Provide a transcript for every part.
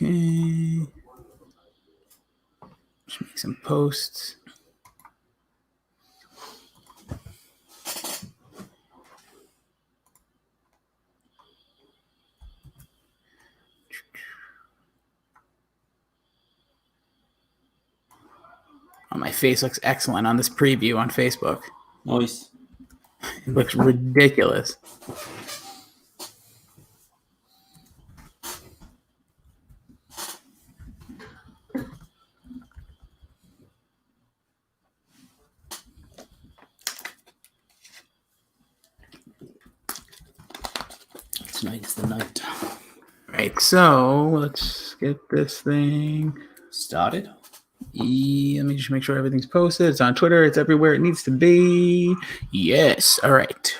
Okay. Just make some posts. Oh, my face looks excellent on this preview on Facebook. Nice. It looks ridiculous. Tonight's the night. Right, so let's get this thing started. Let me just make sure everything's posted. It's on Twitter. It's everywhere it needs to be. Yes. All right.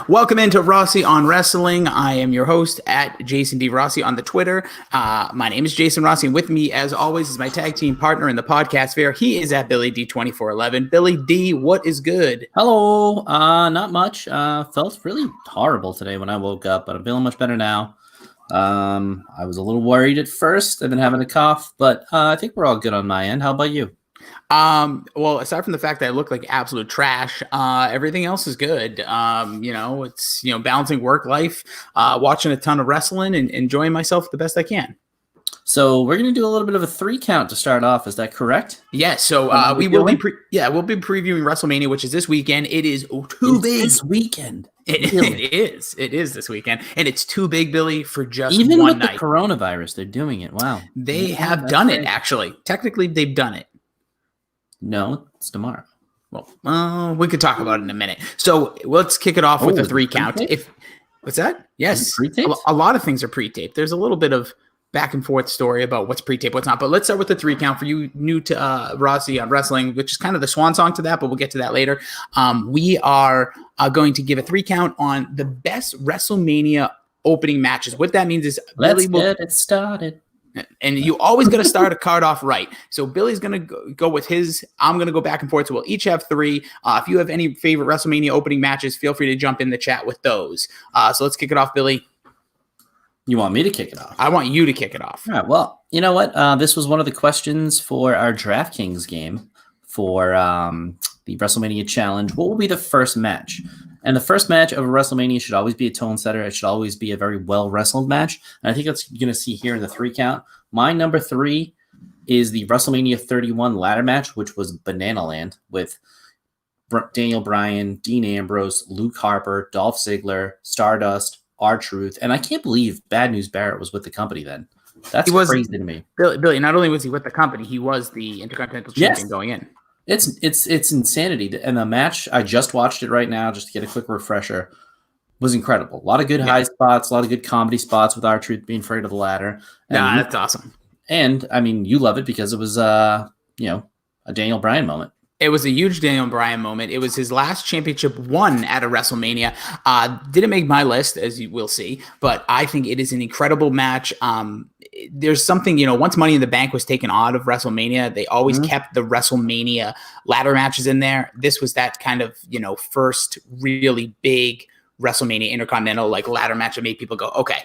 Welcome into Rossi on Wrestling. I am your host at Jason D. Rossi on the Twitter. My name is Jason Rossi, and with me, as always, is my tag team partner in the podcast fair. He is at Billy D 2411. Billy D, what is good? Hello. Not much. Felt really horrible today when I woke up, but I'm feeling much better now. I was a little worried at first. I've been having a cough, but I think we're all good on my end. How about you? Well, aside from the fact that I look like absolute trash, everything else is good. It's, balancing work life, watching a ton of wrestling and enjoying myself the best I can. So we're going to do a little bit of a 3 count to start off. Is that correct? Yeah. So we'll be previewing WrestleMania, which is this weekend. It is too big. This weekend. It is. It is this weekend, and it's too big, Billy, for just even one with night. The coronavirus, they're doing it. Wow. They have done it. Actually, technically, they've done it. No, it's tomorrow. Well, we could talk about it in a minute. So let's kick it off with a 3 count. What's that? Yes, a lot of things are pre-taped. There's a little bit of back and forth story about what's pre-taped, what's not. But let's start with the 3 count for you new to Rossi on Wrestling, which is kind of the swan song to that, but we'll get to that later. We are going to give a 3 count on the best WrestleMania opening matches. What that means is let's get it started. And you always got to start a card off right. So Billy's going to go with his. I'm going to go back and forth. So we'll each have 3. If you have any favorite WrestleMania opening matches, feel free to jump in the chat with those. So let's kick it off, Billy. You want me to kick it off? I want you to kick it off. All right. Well, you know what? This was one of the questions for our DraftKings game for the WrestleMania Challenge. What will be the first match? And the first match of a WrestleMania should always be a tone setter. It should always be a very well-wrestled match. And I think that's going to see here in the 3 count. My number 3 is the WrestleMania 31 ladder match, which was Banana Land with Daniel Bryan, Dean Ambrose, Luke Harper, Dolph Ziggler, Stardust, R-Truth. And I can't believe Bad News Barrett was with the company then. That's crazy to me. Billy, not only was he with the company, he was the Intercontinental Champion going in. It's insanity. And the match, I just watched it right now just to get a quick refresher, was incredible. A lot of good high spots, a lot of good comedy spots with R-Truth being afraid of the ladder. And that's awesome. And, I mean, you love it because it was, a Daniel Bryan moment. It was a huge Daniel Bryan moment. It was his last championship won at a WrestleMania. Didn't make my list, as you will see, but I think it is an incredible match. There's something, once Money in the Bank was taken out of WrestleMania, they always kept the WrestleMania ladder matches in there. This was that kind of, first really big WrestleMania Intercontinental ladder match that made people go, okay,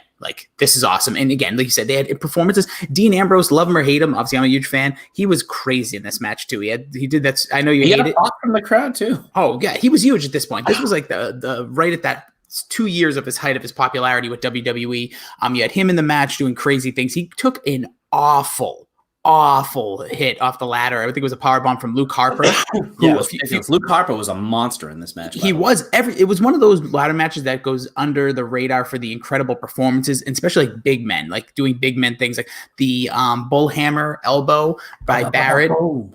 this is awesome. And again, like you said, they had performances. Dean Ambrose, love him or hate him. Obviously, I'm a huge fan. He was crazy in this match too. He did that. I know you hate it. From the crowd too. Oh yeah, he was huge at this point. This was the right at that 2 years of his height of his popularity with WWE. You had him in the match doing crazy things. He took an awful hit off the ladder. I think it was a powerbomb from Luke Harper. Luke Harper was a monster in this match. It was one of those ladder matches that goes under the radar for the incredible performances, and especially big men, doing big men things like the bullhammer elbow by Barrett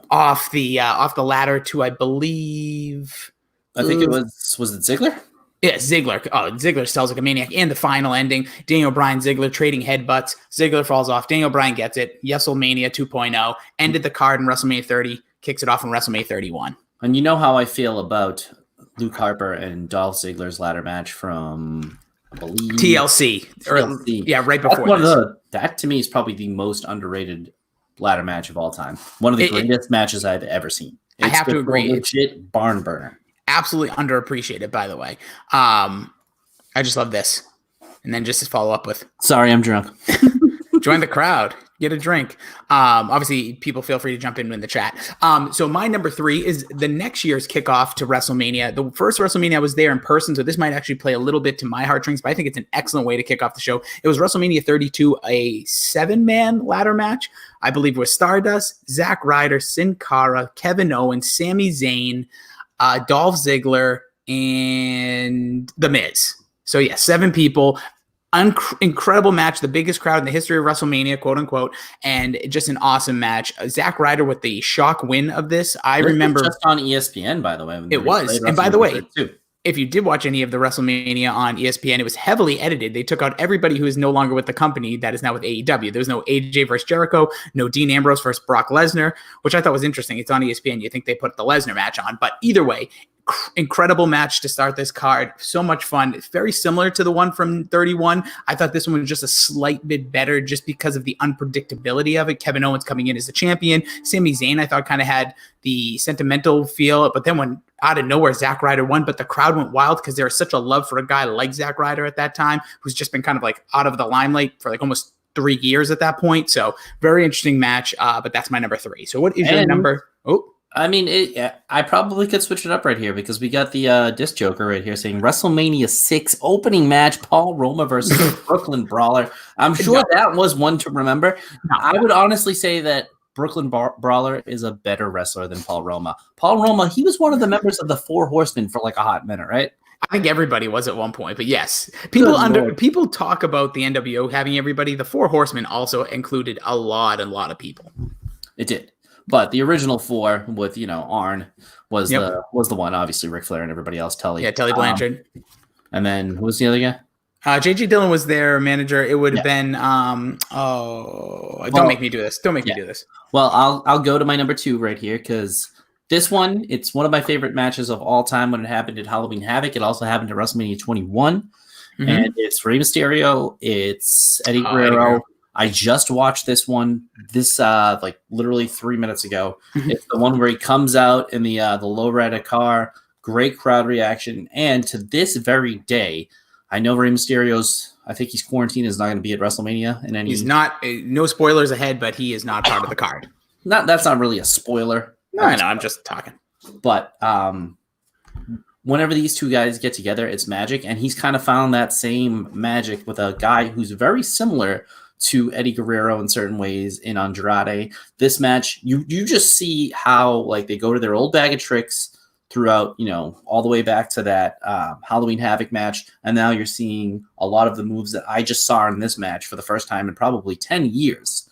off the ladder to, I believe, I think it was it Ziggler? Yeah, Ziggler. Oh, Ziggler sells like a maniac. And the final ending, Daniel Bryan, Ziggler trading headbutts. Ziggler falls off. Daniel Bryan gets it. WrestleMania 2.0. Ended the card in WrestleMania 30. Kicks it off in WrestleMania 31. And you know how I feel about Luke Harper and Dolph Ziggler's ladder match from, I believe, TLC. Right before this. That to me is probably the most underrated ladder match of all time. One of the greatest matches I've ever seen. I have to agree. Legit barn burner. Absolutely underappreciated, by the way. I just love this. And then just to follow up with, Sorry, I'm drunk. join the crowd, get a drink. Obviously, people feel free to jump in the chat. So my number 3 is the next year's kickoff to WrestleMania. The first WrestleMania I was there in person, so this might actually play a little bit to my heartstrings, but I think it's an excellent way to kick off the show. It was WrestleMania 32, a 7-man ladder match. I believe it was Stardust, Zack Ryder, Sin Cara, Kevin Owens, Sami Zayn, Dolph Ziggler, and The Miz. So yeah, 7 people. Incredible match, the biggest crowd in the history of WrestleMania, quote unquote, and just an awesome match. Zack Ryder with the shock win of this. I remember just on ESPN, by the way. It was, and by the way, if you did watch any of the WrestleMania on ESPN, it was heavily edited. They took out everybody who is no longer with the company that is now with AEW. There was no AJ versus Jericho, no Dean Ambrose versus Brock Lesnar, which I thought was interesting. It's on ESPN. You think they put the Lesnar match on, but either way, incredible match to start this card. So much fun. It's very similar to the one from 31. I thought this one was just a slight bit better just because of the unpredictability of it. Kevin Owens coming in as the champion. Sami Zayn, I thought, kind of had the sentimental feel, but then when out of nowhere, Zack Ryder won, but the crowd went wild because there was such a love for a guy like Zack Ryder at that time, who's just been kind of like out of the limelight for like almost 3 years at that point. So very interesting match, but that's my number 3. So what is your number? Oh, I mean, I probably could switch it up right here because we got the disc joker right here saying WrestleMania 6 opening match, Paul Roma versus Brooklyn Brawler. I'm sure that was one to remember. I would honestly say that Brooklyn Brawler is a better wrestler than Paul Roma. Paul Roma, he was one of the members of the Four Horsemen for like a hot minute, right? I think everybody was at one point, but yes, people talk about the NWO having everybody. The Four Horsemen also included a lot of people. It did. But the original 4 with, Arn was the one, obviously Ric Flair and everybody else, Tully. Yeah, Tully Blanchard. And then who was the other guy? J.J. Dillon was their manager. It would have been don't make me do this. Don't make me do this. Well, I'll go to my number 2 right here because this one, it's one of my favorite matches of all time when it happened at Halloween Havoc. It also happened at WrestleMania 21. Mm-hmm. And it's Rey Mysterio, it's Eddie Guerrero. I just watched this one like literally 3 minutes ago. It's the one where he comes out in the lowrider car, great crowd reaction. And to this very day, I know Rey Mysterio's, I think he's quarantined, is not going to be at WrestleMania. And he's not, no spoilers ahead, but he is not part of the card. That's not really a spoiler. No, I know, I'm just talking. But whenever these two guys get together, it's magic. And he's kind of found that same magic with a guy who's very similar to Eddie Guerrero in certain ways in Andrade. This match, you just see how like they go to their old bag of tricks throughout, all the way back to that Halloween Havoc match. And now you're seeing a lot of the moves that I just saw in this match for the first time in probably 10 years.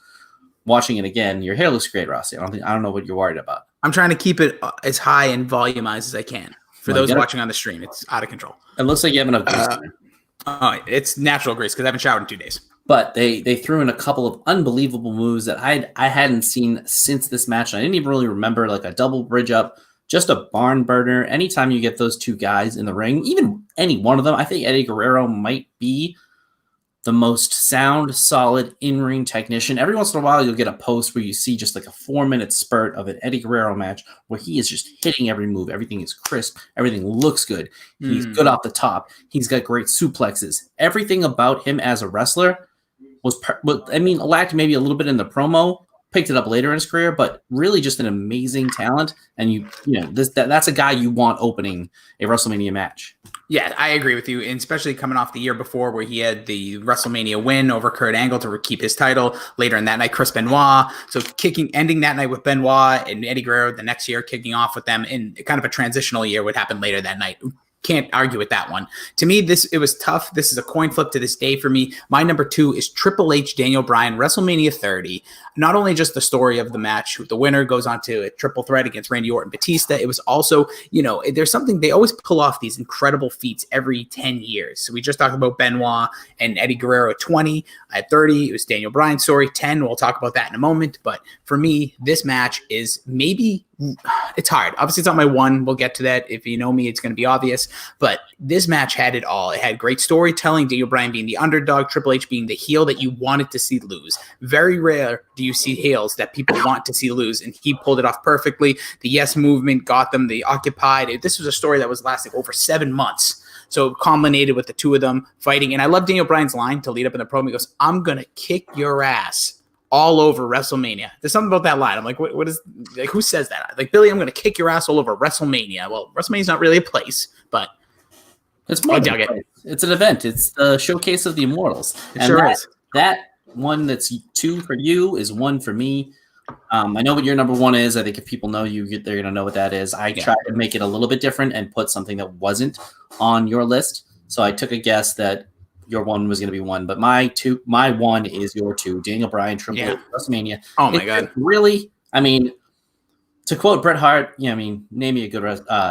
Watching it again, your hair looks great, Rossi. I don't know what you're worried about. I'm trying to keep it as high and volumized as I can. For those watching on the stream, it's out of control. It looks like you have enough grease. It's natural grease because I haven't showered in 2 days. But they threw in a couple of unbelievable moves that I hadn't seen since this match. I didn't even really remember, like a double bridge up, just a barn burner. Anytime you get those two guys in the ring, even any one of them, I think Eddie Guerrero might be the most sound, solid in-ring technician. Every once in a while, you'll get a post where you see just like a 4-minute spurt of an Eddie Guerrero match where he is just hitting every move. Everything is crisp. Everything looks good. He's good off the top. He's got great suplexes. Everything about him as a wrestler lacked maybe a little bit in the promo, picked it up later in his career, but really just an amazing talent. And that's a guy you want opening a WrestleMania match. Yeah, I agree with you, and especially coming off the year before where he had the WrestleMania win over Kurt Angle to keep his title. Later in that night, Chris Benoit. So ending that night with Benoit and Eddie Guerrero the next year, kicking off with them in kind of a transitional year would happen later that night. Can't argue with that one. To me, it was tough. This is a coin flip to this day for me. My number 2 is Triple H, Daniel Bryan, WrestleMania 30. Not only just the story of the match, the winner goes on to a triple threat against Randy Orton, Batista. It was also, there's something, they always pull off these incredible feats every 10 years. So we just talked about Benoit and Eddie Guerrero at 20. At 30, it was Daniel Bryan's story. 10, we'll talk about that in a moment. But for me, this match is maybe, it's hard. Obviously, it's not my 1. We'll get to that. If you know me, it's going to be obvious. But this match had it all. It had great storytelling, Daniel Bryan being the underdog, Triple H being the heel that you wanted to see lose. Very rare do you see heels that people want to see lose, and he pulled it off perfectly. The Yes Movement got them, they occupied. This was a story that was lasting over 7 months. So it culminated with the two of them fighting. And I love Daniel Bryan's line to lead up in the promo. He goes, "I'm going to kick your ass all over WrestleMania." There's something about that line. I'm like, what is, like, who says that? Like, Billy, I'm going to kick your ass all over WrestleMania. Well, WrestleMania's not really a place, but it's more than it's an event. It's the showcase of the Immortals. It sure is. That one that's 2 for you is 1 for me. I know what your number 1 is. I think if people know you, they're going to know what that is. I tried to make it a little bit different and put something that wasn't on your list. So I took a guess that your 1 was going to be 1, but my 1 is your 2. Daniel Bryan, Triple H, WrestleMania. Oh my God! Really? I mean, to quote Bret Hart, name me a good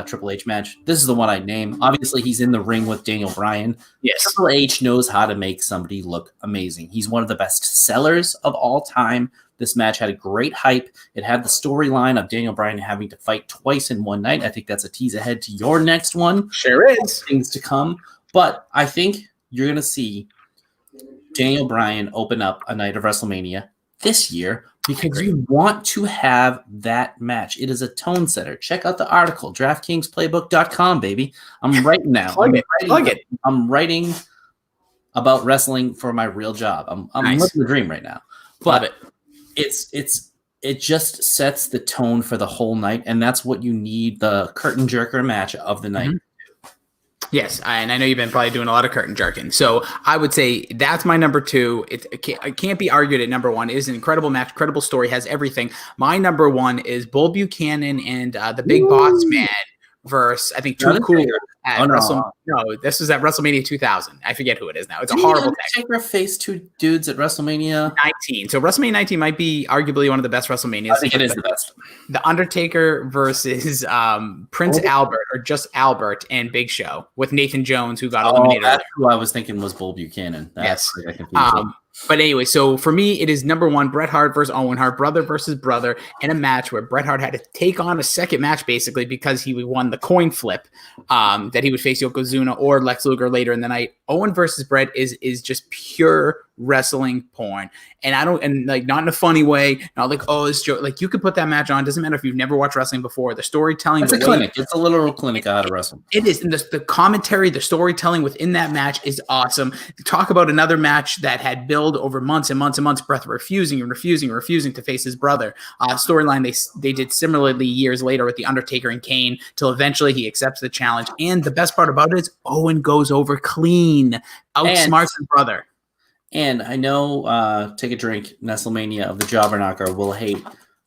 Triple H match. This is the one I'd name. Obviously, he's in the ring with Daniel Bryan. Yes. Triple H knows how to make somebody look amazing. He's one of the best sellers of all time. This match had a great hype. It had the storyline of Daniel Bryan having to fight twice in one night. I think that's a tease ahead to your next one. Sure is. Things to come. But I think you're going to see Daniel Bryan open up a night of WrestleMania this year because you want to have that match. It is a tone setter. Check out the article, DraftKingsPlaybook.com, baby. I'm writing now. Plug it. I'm writing about wrestling for my real job. I'm Nice. living the dream right now. Love it. It just sets the tone for the whole night, and that's what you need, the curtain jerker match of the night. Mm-hmm. Yes, and I know you've been probably doing a lot of curtain jerking. So I would say that's my number 2. It can't be argued at number 1. It is an incredible match, incredible story, has everything. My number 1 is Bull Buchanan and the Big Boss Man versus, I think, Too Cool at WrestleMania. No, this was at WrestleMania 2000. I forget who it is now. It's a horrible thing. Undertaker faced 2 dudes at WrestleMania 19. So WrestleMania 19 might be arguably one of the best WrestleManias. I think it is the best. The Undertaker versus Prince Albert, or just Albert, and Big Show with Nathan Jones, who got eliminated. That's who I was thinking was Bull Buchanan. Yes. But anyway, so for me, it is number 1, Bret Hart versus Owen Hart, brother versus brother, in a match where Bret Hart had to take on a second match, basically, because he won the coin flip that he would face Yokozuna or Lex Luger later in the night. Owen versus Bret is just pure wrestling porn. And like, not in a funny way, not like, oh, it's joke. Like, you could put that match on. Doesn't matter if you've never watched wrestling before. The storytelling. It's a clinic. It's a literal clinic on how to wrestle. It is. And the commentary, the storytelling within that match is awesome. Talk about another match that had built over months and months and months. Bret refusing to face his brother. Storyline they did similarly years later with The Undertaker and Kane, till eventually he accepts the challenge. And the best part about it is Owen goes over clean, outsmarts his brother. And I know Take a Drink, Nestlemania of the Jobberknocker will hate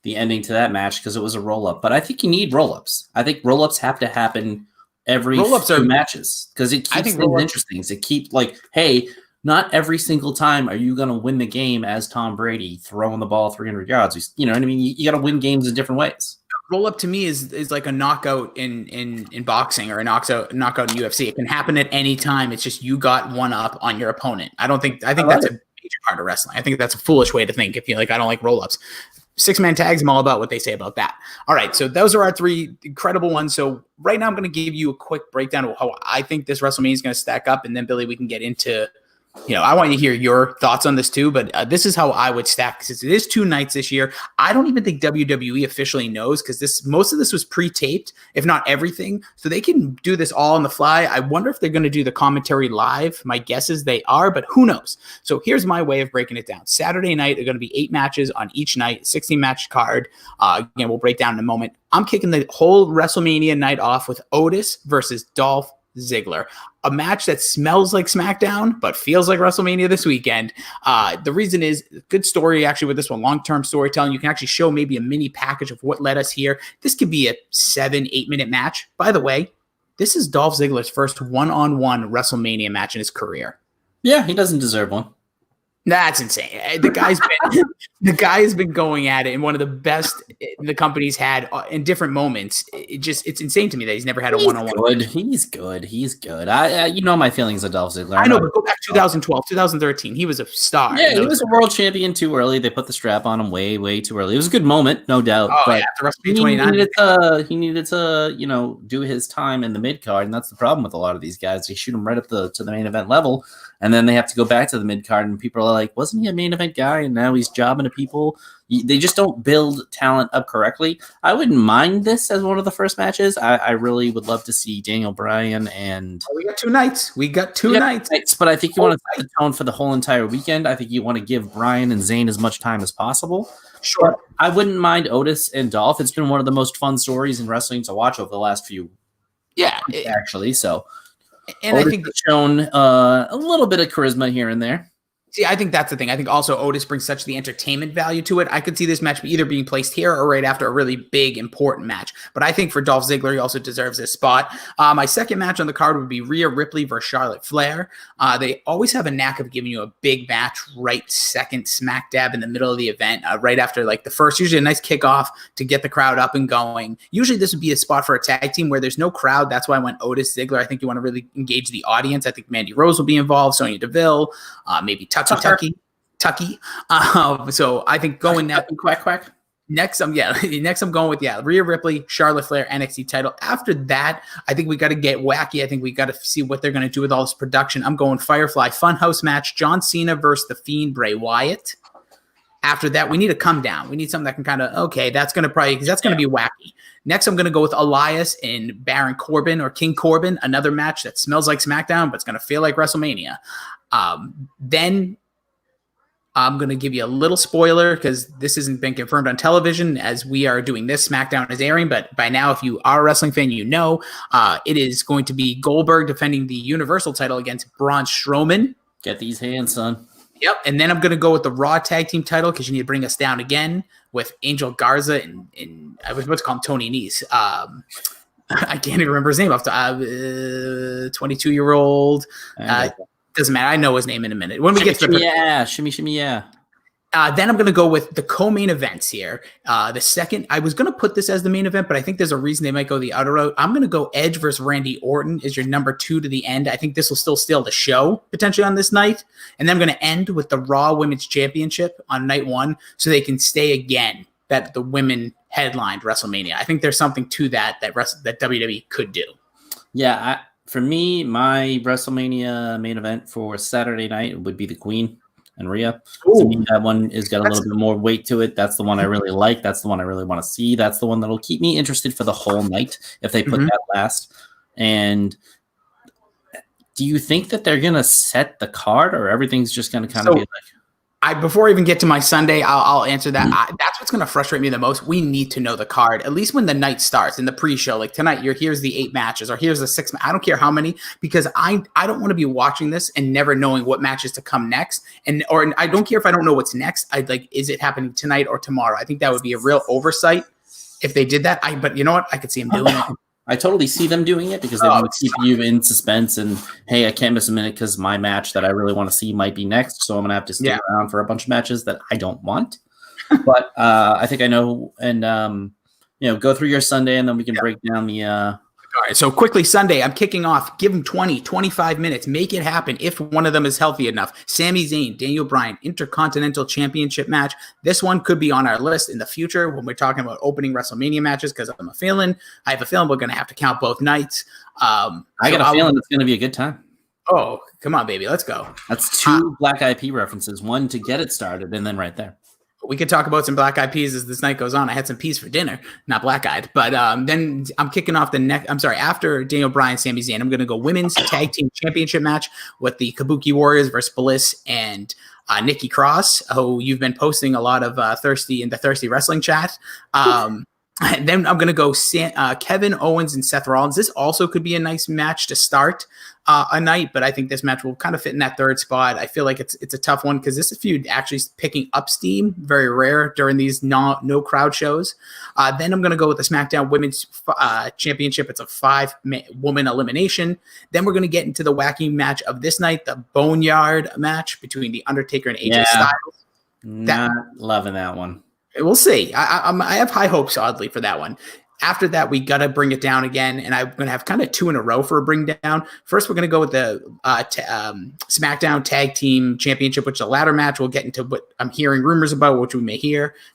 the ending to that match because it was a roll-up. But I think you need roll-ups. I think roll-ups have to happen every few matches because it keeps things interesting. It keeps like, hey, not every single time are you going to win the game as Tom Brady throwing the ball 300 yards. You know what I mean? You got to win games in different ways. Roll up to me is like a knockout in boxing or a knockout in UFC. It can happen at any time. It's just you got one up on your opponent. I think that's a major part of wrestling. I think that's a foolish way to think. If you like, I don't like roll ups. 6-man tags, I'm all about what they say about that. All right, so those are our 3 incredible ones. So right now I'm going to give you a quick breakdown of how I think this WrestleMania is going to stack up, and then Billy, we can get into. I want you to hear your thoughts on this too, but this is how I would stack, since it is 2 nights this year. I don't even think WWE officially knows, because most of this was pre-taped, if not everything, so they can do this all on the fly. I wonder if they're going to do the commentary live. My guess is they are, but who knows? So here's my way of breaking it down. Saturday night are going to be 8 matches on each night, 16-match card. Again, we'll break down in a moment. I'm kicking the whole WrestleMania night off with Otis versus Dolph Ziggler, a match that smells like SmackDown but feels like WrestleMania this weekend. The reason is good story actually with this one, long-term storytelling. You can actually show maybe a mini package of what led us here. This could be a 7-8 minute match. By the way, this is Dolph Ziggler's first one-on-one WrestleMania match in his career. Yeah, he doesn't deserve one. That's insane. The guy's been going at it in one of the best the company's had in different moments. It's insane to me that he's never had a one-on-one. He's good. You know my feelings of Dolph Ziggler. I know, but go back 2012, 2013. He was a star. Yeah, he was a world champion too early. They put the strap on him way, way too early. It was a good moment, no doubt. Oh, but yeah, after WrestleMania 29. He needed to, do his time in the mid card, and that's the problem with a lot of these guys. They shoot them right up to the main event level, and then they have to go back to the mid card, and people are like, wasn't he a main event guy and now he's jobbing to people? They just don't build talent up correctly. I wouldn't mind this as one of the first matches. I really would love to see Daniel Bryan and... We got 2 nights. We got two nights. But I think you want to set the tone for the whole entire weekend. I think you want to give Bryan and Zayn as much time as possible. Sure. But I wouldn't mind Otis and Dolph. It's been one of the most fun stories in wrestling to watch over the last few months, actually. So, and Otis I think has shown a little bit of charisma here and there. See, I think that's the thing. I think also Otis brings such the entertainment value to it. I could see this match either being placed here or right after a really big, important match. But I think for Dolph Ziggler, he also deserves this spot. My second match on the card would be Rhea Ripley versus Charlotte Flair. They always have a knack of giving you a big match right second smack dab in the middle of the event, right after like the first, usually a nice kickoff to get the crowd up and going. Usually this would be a spot for a tag team where there's no crowd. That's why I went Otis Ziggler. I think you want to really engage the audience. I think Mandy Rose will be involved, Sonya Deville, maybe Tucky. So I think going that quack. Next I'm going with Rhea Ripley, Charlotte Flair, NXT title. After that, I think we got to get wacky. I think we got to see what they're going to do with all this production. I'm going Firefly Funhouse match, John Cena versus the Fiend Bray Wyatt. After that, we need a come down. We need something that can kind of that's going to be wacky. Next, I'm going to go with Elias and Baron Corbin or King Corbin, another match that smells like SmackDown, but it's going to feel like WrestleMania. Then I'm going to give you a little spoiler because this hasn't been confirmed on television as we are doing this. SmackDown is airing, but by now, if you are a wrestling fan, you know it is going to be Goldberg defending the Universal title against Braun Strowman. Get these hands, son. Yep, and then I'm going to go with the Raw Tag Team title because you need to bring us down again with Angel Garza and I was about to call him Tony Nese. I can't even remember his name off the 22-year-old. Doesn't matter. I know his name in a minute. When we get to the shimmy, yeah. Then I'm going to go with the co-main events here. The second, I was going to put this as the main event, but I think there's a reason they might go the other route. I'm going to go Edge versus Randy Orton as your number 2 to the end. I think this will still steal the show potentially on this night. And then I'm going to end with the Raw Women's Championship on night 1 so they can stay again that the women headlined WrestleMania. I think there's something to that WWE could do. Yeah, for me, my WrestleMania main event for Saturday night would be the Queen and Rhea. To me, that one has got a little bit more weight to it. That's the one I really like. That's the one I really want to see. That's the one that'll keep me interested for the whole night if they put that last. And do you think that they're going to set the card or everything's just going to kind of be like... Before I even get to my Sunday, I'll answer that. That's what's going to frustrate me the most. We need to know the card, at least when the night starts in the pre-show. Like tonight, here's the 8 matches, or here's the 6. I don't care how many, because I don't want to be watching this and never knowing what matches to come next. Or I don't care if I don't know what's next. Is it happening tonight or tomorrow? I think that would be a real oversight if they did that. But you know what? I could see them doing it. I totally see them doing it because they want to keep you in suspense and, hey, I can't miss a minute because my match that I really want to see might be next. So I'm going to have to stick around for a bunch of matches that I don't want. But I think I know. And, go through your Sunday and then we can break down the All right, so quickly, Sunday, I'm kicking off. Give them 20, 25 minutes. Make it happen if one of them is healthy enough. Sami Zayn, Daniel Bryan, Intercontinental Championship match. This one could be on our list in the future when we're talking about opening WrestleMania matches because I have a feeling we're going to have to count both nights. I got a feeling it's going to be a good time. Oh, come on, baby. Let's go. That's 2 Black Eyed Peas references, one to get it started and then right there. We could talk about some Black Eyed Peas as this night goes on. I had some peas for dinner, not Black Eyed. But then I'm kicking off after Daniel Bryan, Sami Zayn, I'm going to go Women's Tag Team Championship match with the Kabuki Warriors versus Bliss and Nikki Cross, who you've been posting a lot of in the Thirsty Wrestling chat. And then I'm going to go Kevin Owens and Seth Rollins. This also could be a nice match to start a night, but I think this match will kind of fit in that third spot. I feel like it's a tough one because this is feud actually picking up steam, very rare during these no crowd shows. Then I'm going to go with the SmackDown Women's Championship. It's a 5-woman elimination. Then we're going to get into the wacky match of this night, the Boneyard match between The Undertaker and AJ Styles. Not loving that one. We'll see. I have high hopes, oddly, for that one. After that, we got to bring it down again, and I'm going to have kind of 2 in a row for a bring down. First, we're going to go with the SmackDown Tag Team Championship, which is a ladder match. We'll get into what I'm hearing rumors about, which we may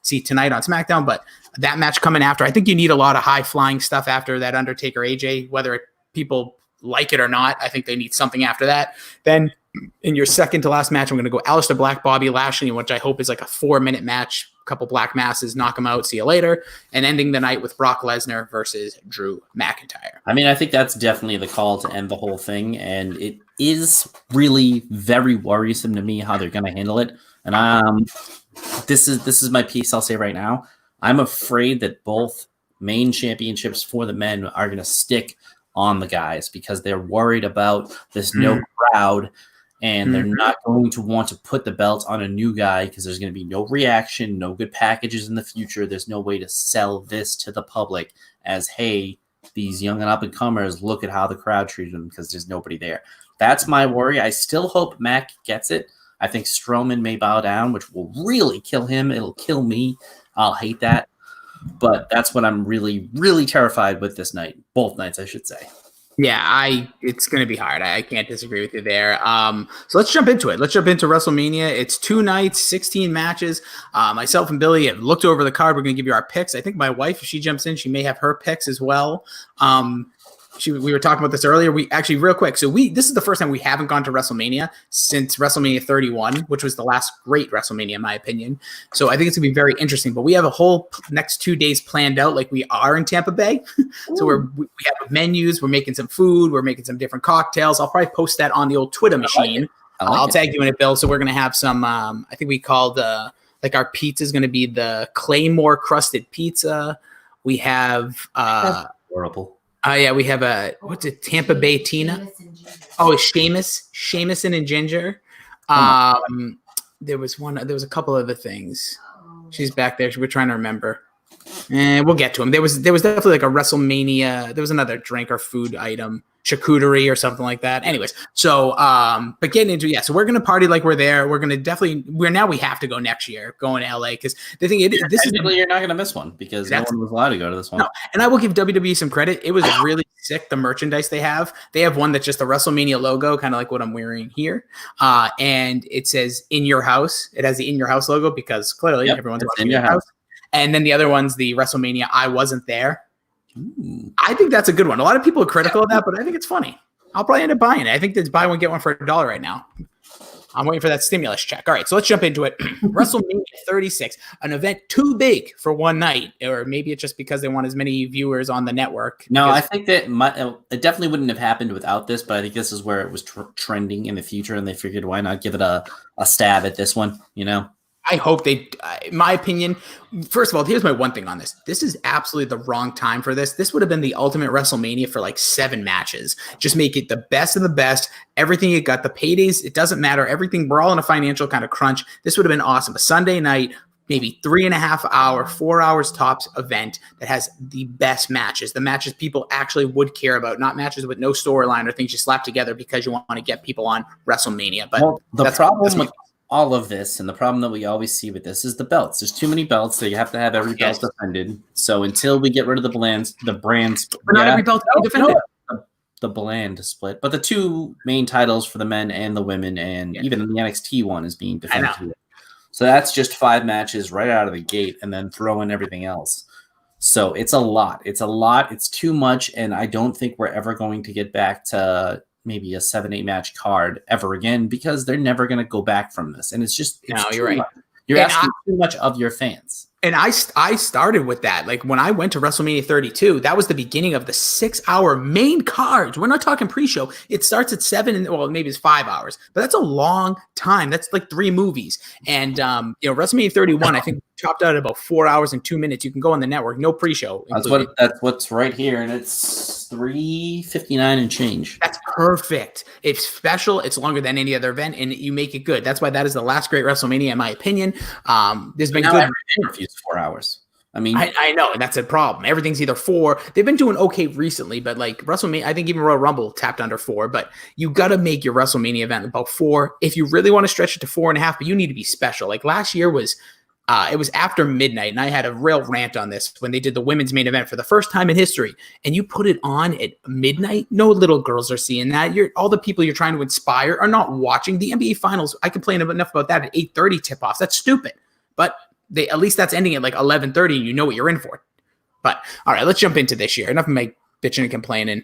see tonight on SmackDown, but that match coming after, I think you need a lot of high-flying stuff after that Undertaker AJ, whether people like it or not. I think they need something after that. Then In your second to last match, I'm going to go Aleister Black, Bobby Lashley, which I hope is like a 4-minute match. Couple black masses, knock them out, see you later. And ending the night with Brock Lesnar versus Drew McIntyre. I mean, I think that's definitely the call to end the whole thing. And it is really very worrisome to me how they're going to handle it. And this is my piece I'll say right now. I'm afraid that both main championships for the men are going to stick on the guys because they're worried about this no crowd. And they're not going to want to put the belt on a new guy because there's going to be no reaction, no good packages in the future. There's no way to sell this to the public as, hey, these young and up-and-comers, look at how the crowd treated them because there's nobody there. That's my worry. I still hope Mac gets it. I think Strowman may bow down, which will really kill him. It'll kill me. I'll hate that. But that's what I'm really, really terrified with this night. Both nights, I should say. Yeah, it's going to be hard. I can't disagree with you there. So let's jump into it. Let's jump into WrestleMania. It's 2 nights, 16 matches. Myself and Billy have looked over the card. We're going to give you our picks. I think my wife, if she jumps in, she may have her picks as well. We were talking about this earlier. We actually, real quick. So this is the first time we haven't gone to WrestleMania since WrestleMania 31, which was the last great WrestleMania, in my opinion. So I think it's going to be very interesting. But we have a whole next 2 days planned out like we are in Tampa Bay. So we have menus. We're making some food. We're making some different cocktails. I'll probably post that on the old Twitter machine. I'll tag you in it, Bill. So we're going to have some, I think we called, like our pizza is going to be the Claymore crusted pizza. We have, That's horrible. Yeah, we have what's it? Tampa Bay Tina. Oh, it's Seamus and Ginger. There was a couple other things. She's back there. We're trying to remember. And we'll get to them. There was definitely like a WrestleMania. There was another drink or food item, charcuterie or something like that. Anyways, so but getting into so we're gonna party like we're there. We're gonna we have to go next year, going to LA because the thing you're not gonna miss one because no one was allowed to go to this one. No, and I will give WWE some credit. It was really sick. The merchandise they have one that's just the WrestleMania logo, kind of like what I'm wearing here, and it says "In Your House." It has the "In Your House" logo because clearly everyone's watching in your house. And then the other one's the WrestleMania I Wasn't There. Ooh. I think that's a good one. A lot of people are critical of that, but I think it's funny. I'll probably end up buying it. I think there's buy one, get one for $1 right now. I'm waiting for that stimulus check. All right, so let's jump into it. WrestleMania 36, an event too big for one night, or maybe it's just because they want as many viewers on the network. No, I think that it definitely wouldn't have happened without this, but I think this is where it was trending in the future, and they figured why not give it a stab at this one, you know? I hope in my opinion, first of all, here's my one thing on this. This is absolutely the wrong time for this. This would have been the ultimate WrestleMania for like 7 matches. Just make it the best of the best. Everything you got, the paydays, it doesn't matter. Everything, we're all in a financial kind of crunch. This would have been awesome. A Sunday night, maybe 3.5 hour, 4 hours tops event that has the best matches, the matches people actually would care about, not matches with no storyline or things you slap together because you want to get people on WrestleMania. But the problem with all of this, and the problem that we always see with this is the belts. There's too many belts, so you have to have every belt defended. So until we get rid of the brands, but not every belt defended. The bland split, but the 2 main titles for the men and the women, and even the NXT one is being defended. So that's just 5 matches right out of the gate, and then throw in everything else. So it's a lot. It's too much, and I don't think we're ever going to get back to maybe a 7-8 match card ever again because they're never going to go back from this. And it's you're right. You're asking too much of your fans. And I started with that. Like when I went to WrestleMania 32, that was the beginning of the 6-hour main cards. We're not talking pre-show. It starts at 7 well, maybe it's 5 hours, but that's a long time. That's like 3 movies. And, WrestleMania 31, I think topped out at about 4 hours and 2 minutes. You can go on the network, no pre-show. That's what's right here. And it's $3.59 and change. That's perfect. It's special. It's longer than any other event and you make it good. That's why that is the last great WrestleMania, in my opinion. There's been good. 4 hours. I mean, I know, and that's a problem. Everything's either 4. They've been doing okay recently, but like WrestleMania, I think even Royal Rumble tapped under 4. But you got to make your WrestleMania event about 4. If you really want to stretch it to 4.5, but you need to be special. Like last year was, it was after midnight, and I had a real rant on this when they did the women's main event for the first time in history. And you put it on at midnight. No little girls are seeing that. All the people you're trying to inspire are not watching the NBA Finals. I complain enough about that at 8:30 tip-offs. That's stupid, but. At least that's ending at like 11:30 and you know what you're in for. But all right, let's jump into this year. Enough of my bitching and complaining.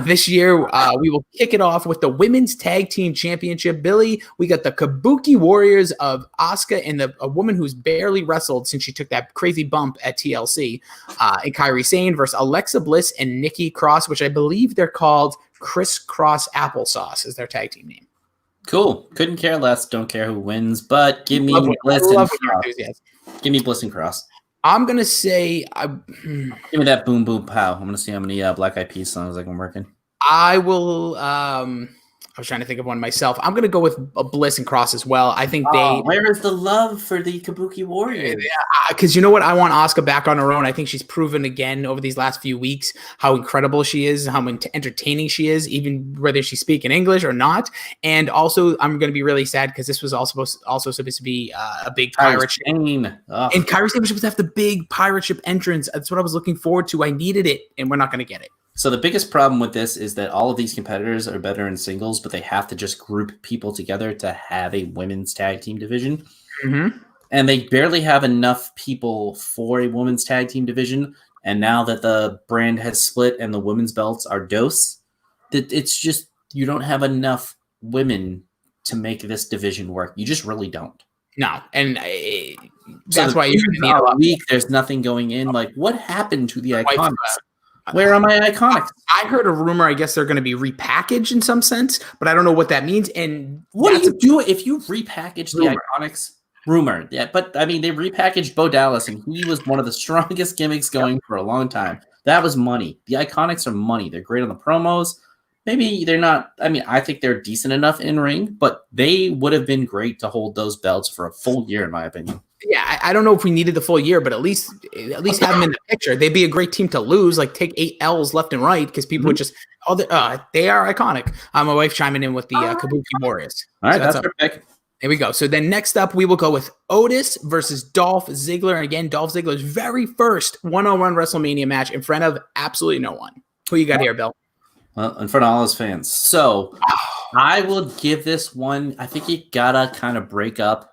This year, we will kick it off with the Women's Tag Team Championship. Billy, we got the Kabuki Warriors of Asuka and a woman who's barely wrestled since she took that crazy bump at TLC, and Kairi Sane versus Alexa Bliss and Nikki Cross, which I believe they're called Crisscross Applesauce is their tag team name. Cool. Couldn't care less. Don't care who wins, but give me Bliss and Cross. Give me Bliss and Cross. I'm going to say... give me that boom, boom, pow. I'm going to see how many Black Eyed Peas songs I can work in. I will... I was trying to think of one myself. I'm going to go with a Bliss and Cross as well. I think where is the love for the Kabuki Warriors? Because you know what? I want Asuka back on her own. I think she's proven again over these last few weeks how incredible she is, how entertaining she is, even whether she's speaking English or not. And also, I'm going to be really sad because this was also supposed to be a big pirate ship. And Kairi Sane was supposed to have the big pirate ship entrance. That's what I was looking forward to. I needed it, and we're not going to get it. So the biggest problem with this is that all of these competitors are better in singles, but they have to just group people together to have a women's tag team division. Mm-hmm. And they barely have enough people for a women's tag team division. And now that the brand has split and the women's belts are DOS, that it's just you don't have enough women to make this division work. You just really don't. No, and that's why you need a week. There's nothing going in. Like, what happened to the Iconics? Where are my Iconics? I heard a rumor. I guess they're going to be repackaged in some sense, but I don't know what that means. And what do you do if you repackage the Iconics? Rumor, yeah, but I mean, they repackaged Bo Dallas, and he was one of the strongest gimmicks going for a long time. That was money. The Iconics are money. They're great on the promos. Maybe they're not. I mean, I think they're decent enough in ring, but they would have been great to hold those belts for a full year, in my opinion. Yeah, I don't know if we needed the full year, but at least have them in the picture. They'd be a great team to lose, like take 8 L's left and right, because people would just, they are iconic. My wife chiming in with the Kabuki Warriors. All right, that's our pick. There we go. So then next up, we will go with Otis versus Dolph Ziggler. And again, Dolph Ziggler's very first one-on-one WrestleMania match in front of absolutely no one. Who you got here, Bill? Well, in front of all his fans. So I will give this one, I think you gotta kind of break up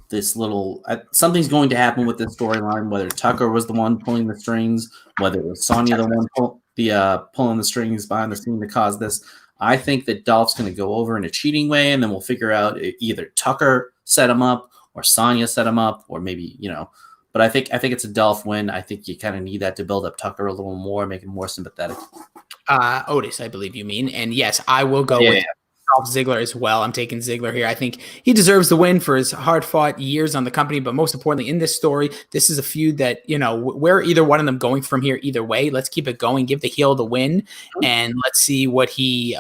this little something's going to happen with this storyline, whether Tucker was the one pulling the strings, whether it was Sonya the one pulling the strings behind the scene to cause this. I think that Dolph's going to go over in a cheating way, and then we'll figure out either Tucker set him up or Sonya set him up, or maybe, but I think it's a Dolph win. I think you kind of need that to build up Tucker a little more, make him more sympathetic. Otis, I believe you mean. And yes, I will go with Dolph Ziggler as well. I'm taking Ziggler here. I think he deserves the win for his hard-fought years on the company, but most importantly, in this story, this is a feud that, we're either one of them going from here either way. Let's keep it going, give the heel the win, and let's see what he,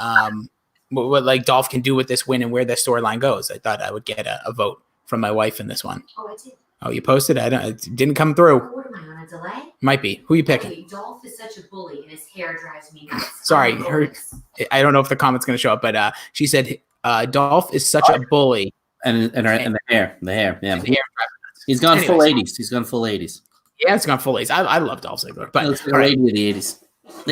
what like Dolph can do with this win and where the storyline goes. I thought I would get a vote from my wife in this one. Oh, I did. Oh, you posted? It didn't come through. What am I on a delay? Might be. Who are you picking? Wait, Dolph is such a bully, and his hair drives me nuts. Sorry, I don't know if the comment's going to show up, but she said Dolph is such a bully. And the hair, yeah. He's gone full 80s. He's gone full 80s. Yeah, it's gone full 80s. I love Dolph Ziggler, but it's all right. The 80s.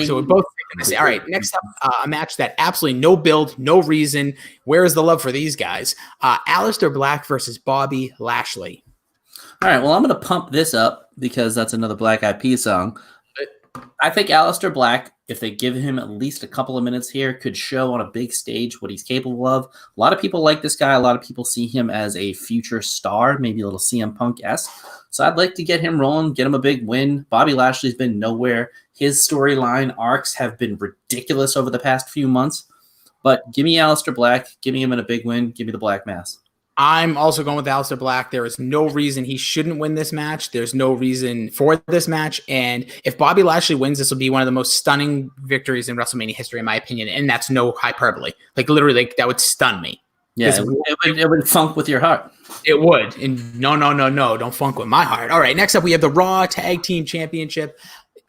So we're both thinking this. All right, next up, a match that absolutely no build, no reason. Where is the love for these guys? Aleister Black versus Bobby Lashley. All right, well, I'm going to pump this up because that's another Black Eyed Peas song. I think Aleister Black, if they give him at least a couple of minutes here, could show on a big stage what he's capable of. A lot of people like this guy. A lot of people see him as a future star, maybe a little CM Punk-esque. So I'd like to get him rolling, get him a big win. Bobby Lashley's been nowhere. His storyline arcs have been ridiculous over the past few months. But give me Aleister Black. Give me him in a big win. Give me the Black Mass. I'm also going with Aleister Black. There is no reason he shouldn't win this match. There's no reason for this match. And if Bobby Lashley wins, this will be one of the most stunning victories in WrestleMania history, in my opinion. And that's no hyperbole. Like, literally, that would stun me. Yeah, it would funk with your heart. It would. And no, don't funk with my heart. All right, next up, we have the Raw Tag Team Championship.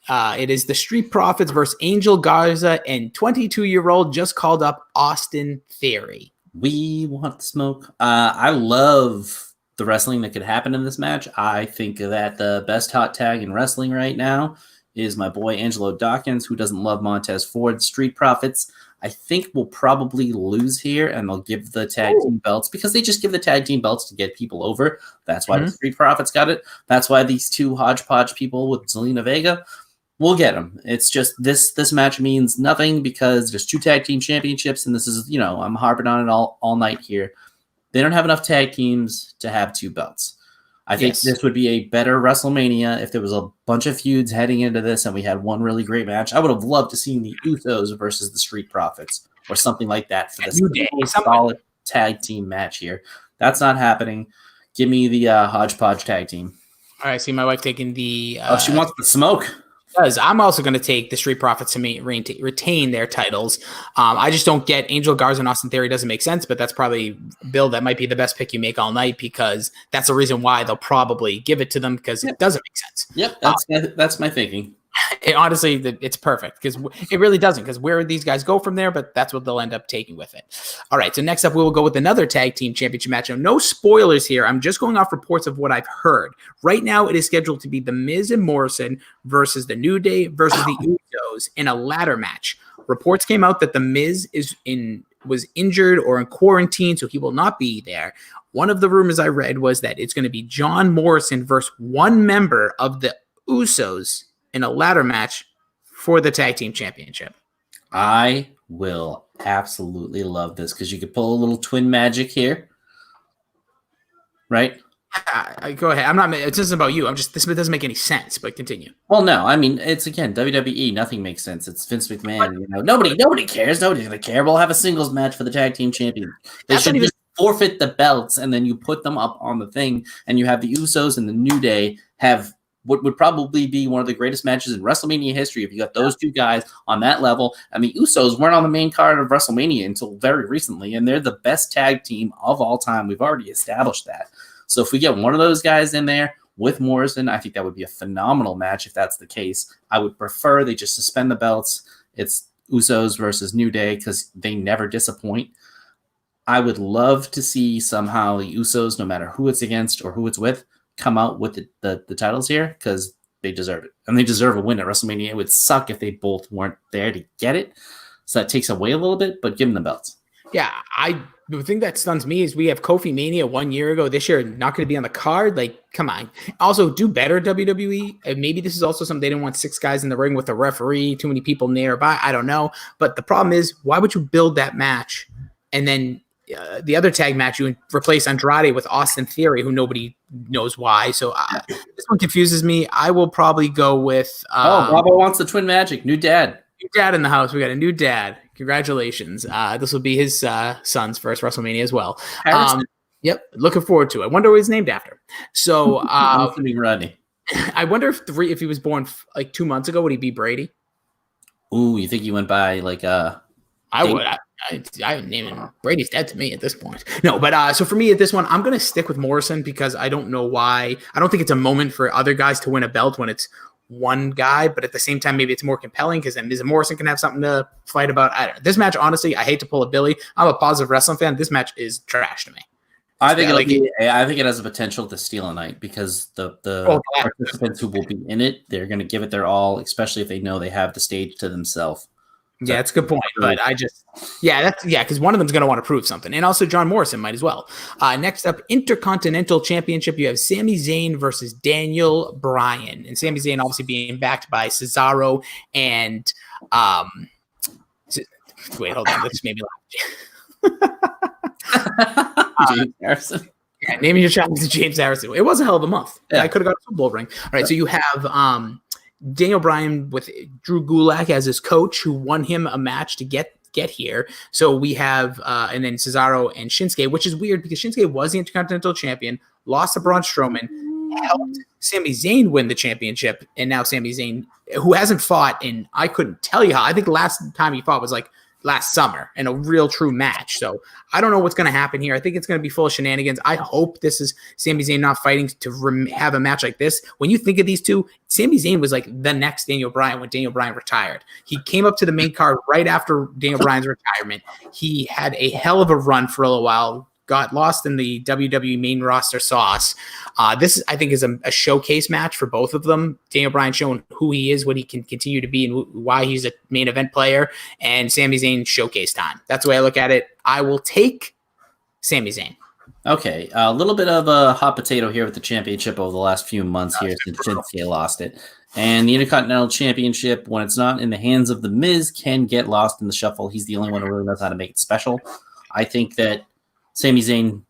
It is the Street Profits versus Angel Garza and 22-year-old just called up Austin Theory. We want smoke. I love the wrestling that could happen in this match. I think that the best hot tag in wrestling right now is my boy Angelo Dawkins, who doesn't love Montez Ford. Street Profits, I think, will probably lose here, and they'll give the tag team belts because they just give the tag team belts to get people over. That's why the Street Profits got it. That's why these two hodgepodge people with Zelina Vega. We'll get them. It's just this match means nothing because there's 2 tag team championships, and this is, I'm harping on it all night here. They don't have enough tag teams to have 2 belts. I think this would be a better WrestleMania if there was a bunch of feuds heading into this and we had one really great match. I would have loved to see the Usos versus the Street Profits or something like that for this solid tag team match here. That's not happening. Give me the hodgepodge tag team. All right, see my wife taking the... she wants the smoke. Because I'm also going to take the Street Profits to retain their titles. I just don't get Angel Garza and Austin Theory. Doesn't make sense, but that's probably, Bill, that might be the best pick you make all night because that's the reason why they'll probably give it to them because it doesn't make sense. Yep, that's my thinking. Honestly, it's perfect because it really doesn't because where these guys go from there, but that's what they'll end up taking with it. All right, so next up, we will go with another tag team championship match. Now, no spoilers here. I'm just going off reports of what I've heard. Right now, it is scheduled to be The Miz and Morrison versus The New Day versus the Usos in a ladder match. Reports came out that The Miz was injured or in quarantine, so he will not be there. One of the rumors I read was that it's going to be John Morrison versus one member of the Usos in a ladder match for the tag team championship. I will absolutely love this because you could pull a little twin magic here, right? Go ahead. It's just about you. This doesn't make any sense, but continue. Well, no, I mean, it's again, WWE, nothing makes sense. It's Vince McMahon, nobody cares. Nobody's going to care. We'll have a singles match for the tag team champion. They should just forfeit the belts and then you put them up on the thing and you have the Usos and the New Day have what would probably be one of the greatest matches in WrestleMania history if you got those 2 guys on that level. And the Usos weren't on the main card of WrestleMania until very recently, and they're the best tag team of all time. We've already established that. So if we get one of those guys in there with Morrison, I think that would be a phenomenal match if that's the case. I would prefer they just suspend the belts. It's Usos versus New Day because they never disappoint. I would love to see somehow the Usos, no matter who it's against or who it's with, come out with the titles here because they deserve it. And they deserve a win at WrestleMania. It would suck if they both weren't there to get it. So that takes away a little bit, but give them the belts. Yeah, the thing that stuns me is we have Kofi Mania 1 year ago. This year, not going to be on the card. Like, come on. Also, do better, WWE. And maybe this is also something they didn't want 6 guys in the ring with a referee, too many people nearby. I don't know. But the problem is, why would you build that match and then the other tag match, you replace Andrade with Austin Theory, who nobody knows why. So this one confuses me. I will probably go with... Bravo wants the twin magic. New dad. New dad in the house. We got a new dad. Congratulations. This will be his son's first WrestleMania as well. Yep. Looking forward to it. I wonder what he's named after. So Rodney. I wonder if he was born like 2 months ago, would he be Brady? Ooh, you think he went by like I would. I name him. Brady's dead to me at this point. No, but so for me at this one, I'm going to stick with Morrison because I don't know why. I don't think it's a moment for other guys to win a belt when it's one guy, but at the same time, maybe it's more compelling because then Miz and Morrison can have something to fight about. I don't know. This match, honestly, I hate to pull a Billy. I'm a positive wrestling fan. This match is trash to me. I think it has a potential to steal a night because the participants who will be in it, they're going to give it their all, especially if they know they have the stage to themselves. Yeah, that's a good point. But because one of them's going to want to prove something. And also John Morrison might as well. Next up, Intercontinental Championship. You have Sami Zayn versus Daniel Bryan. And Sami Zayn obviously being backed by Cesaro and wait, hold on. This made me laugh. James Harrison. Yeah, naming your child to James Harrison. It was a hell of a month. Yeah. I could have got a Super Bowl ring. All right, so you have Daniel Bryan with Drew Gulak as his coach, who won him a match to get here. So we have, and then Cesaro and Shinsuke, which is weird because Shinsuke was the Intercontinental Champion, lost to Braun Strowman, helped Sami Zayn win the championship, and now Sami Zayn, who hasn't fought in, I couldn't tell you how. I think the last time he fought was like last summer in a real true match. So I don't know what's going to happen here. I think it's going to be full of shenanigans. I hope this is Sami Zayn not fighting to have a match like this. When you think of these two, Sami Zayn was like the next Daniel Bryan when Daniel Bryan retired. He came up to the main card right after Daniel Bryan's retirement. He had a hell of a run for a little while, got lost in the WWE main roster sauce. This, I think, is a showcase match for both of them. Daniel Bryan showing who he is, what he can continue to be, and why he's a main event player, and Sami Zayn showcase time. That's the way I look at it. I will take Sami Zayn. Okay, a little bit of a hot potato here with the championship over the last few months here since Shinsuke lost it. And the Intercontinental Championship, when it's not in the hands of The Miz, can get lost in the shuffle. He's the only one who really knows how to make it special. I think that Sami Zayn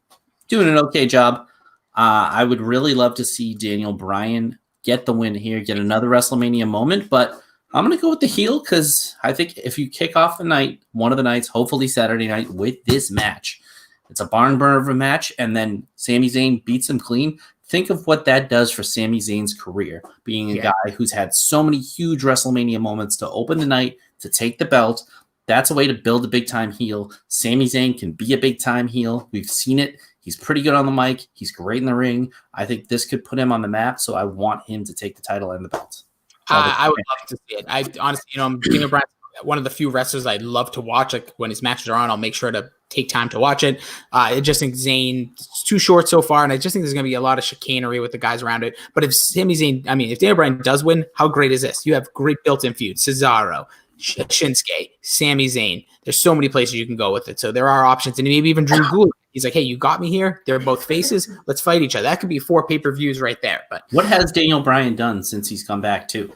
doing an okay job. I would really love to see Daniel Bryan get the win here, get another WrestleMania moment, but I'm going to go with the heel because I think if you kick off the night, one of the nights, hopefully Saturday night, with this match, it's a barn burner of a match, and then Sami Zayn beats him clean. Think of what that does for Sami Zayn's career, being a guy who's had so many huge WrestleMania moments to open the night, to take the belt. That's a way to build a big-time heel. Sami Zayn can be a big-time heel. We've seen it. He's pretty good on the mic. He's great in the ring. I think this could put him on the map, so I want him to take the title and the belt. I would love to see it. I honestly, Daniel Bryan's one of the few wrestlers I love to watch. Like when his matches are on, I'll make sure to take time to watch it. I just think Zayn's too short so far, and I just think there's going to be a lot of chicanery with the guys around it. But if if Daniel Bryan does win, how great is this? You have great built-in feuds. Cesaro, Shinsuke, Sami Zayn. There's so many places you can go with it. So there are options, and maybe even Drew Gulak. He's like, hey, you got me here. They're both faces. Let's fight each other. That could be 4 pay-per-views right there. But what has Daniel Bryan done since he's come back too?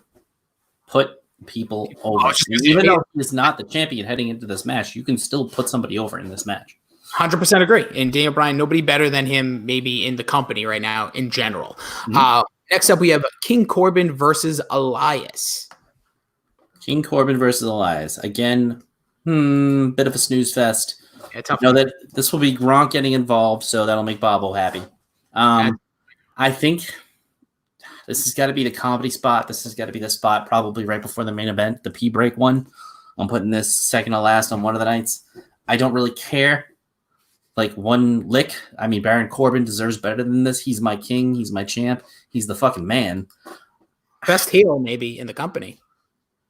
Put people over. Even though he's not the champion heading into this match, you can still put somebody over in this match. 100% agree. And Daniel Bryan, nobody better than him maybe in the company right now in general. Mm-hmm. Next up, we have King Corbin versus Elias. King Corbin versus Elias. Again, bit of a snooze fest. Yeah, tough. Know that this will be Gronk getting involved, so that'll make Bobo happy. I think this has got to be the comedy spot. This has got to be the spot probably right before the main event, the P-break one. I'm putting this second to last on one of the nights. I don't really care. Like one lick. I mean, Baron Corbin deserves better than this. He's my king. He's my champ. He's the fucking man. Best heel maybe in the company.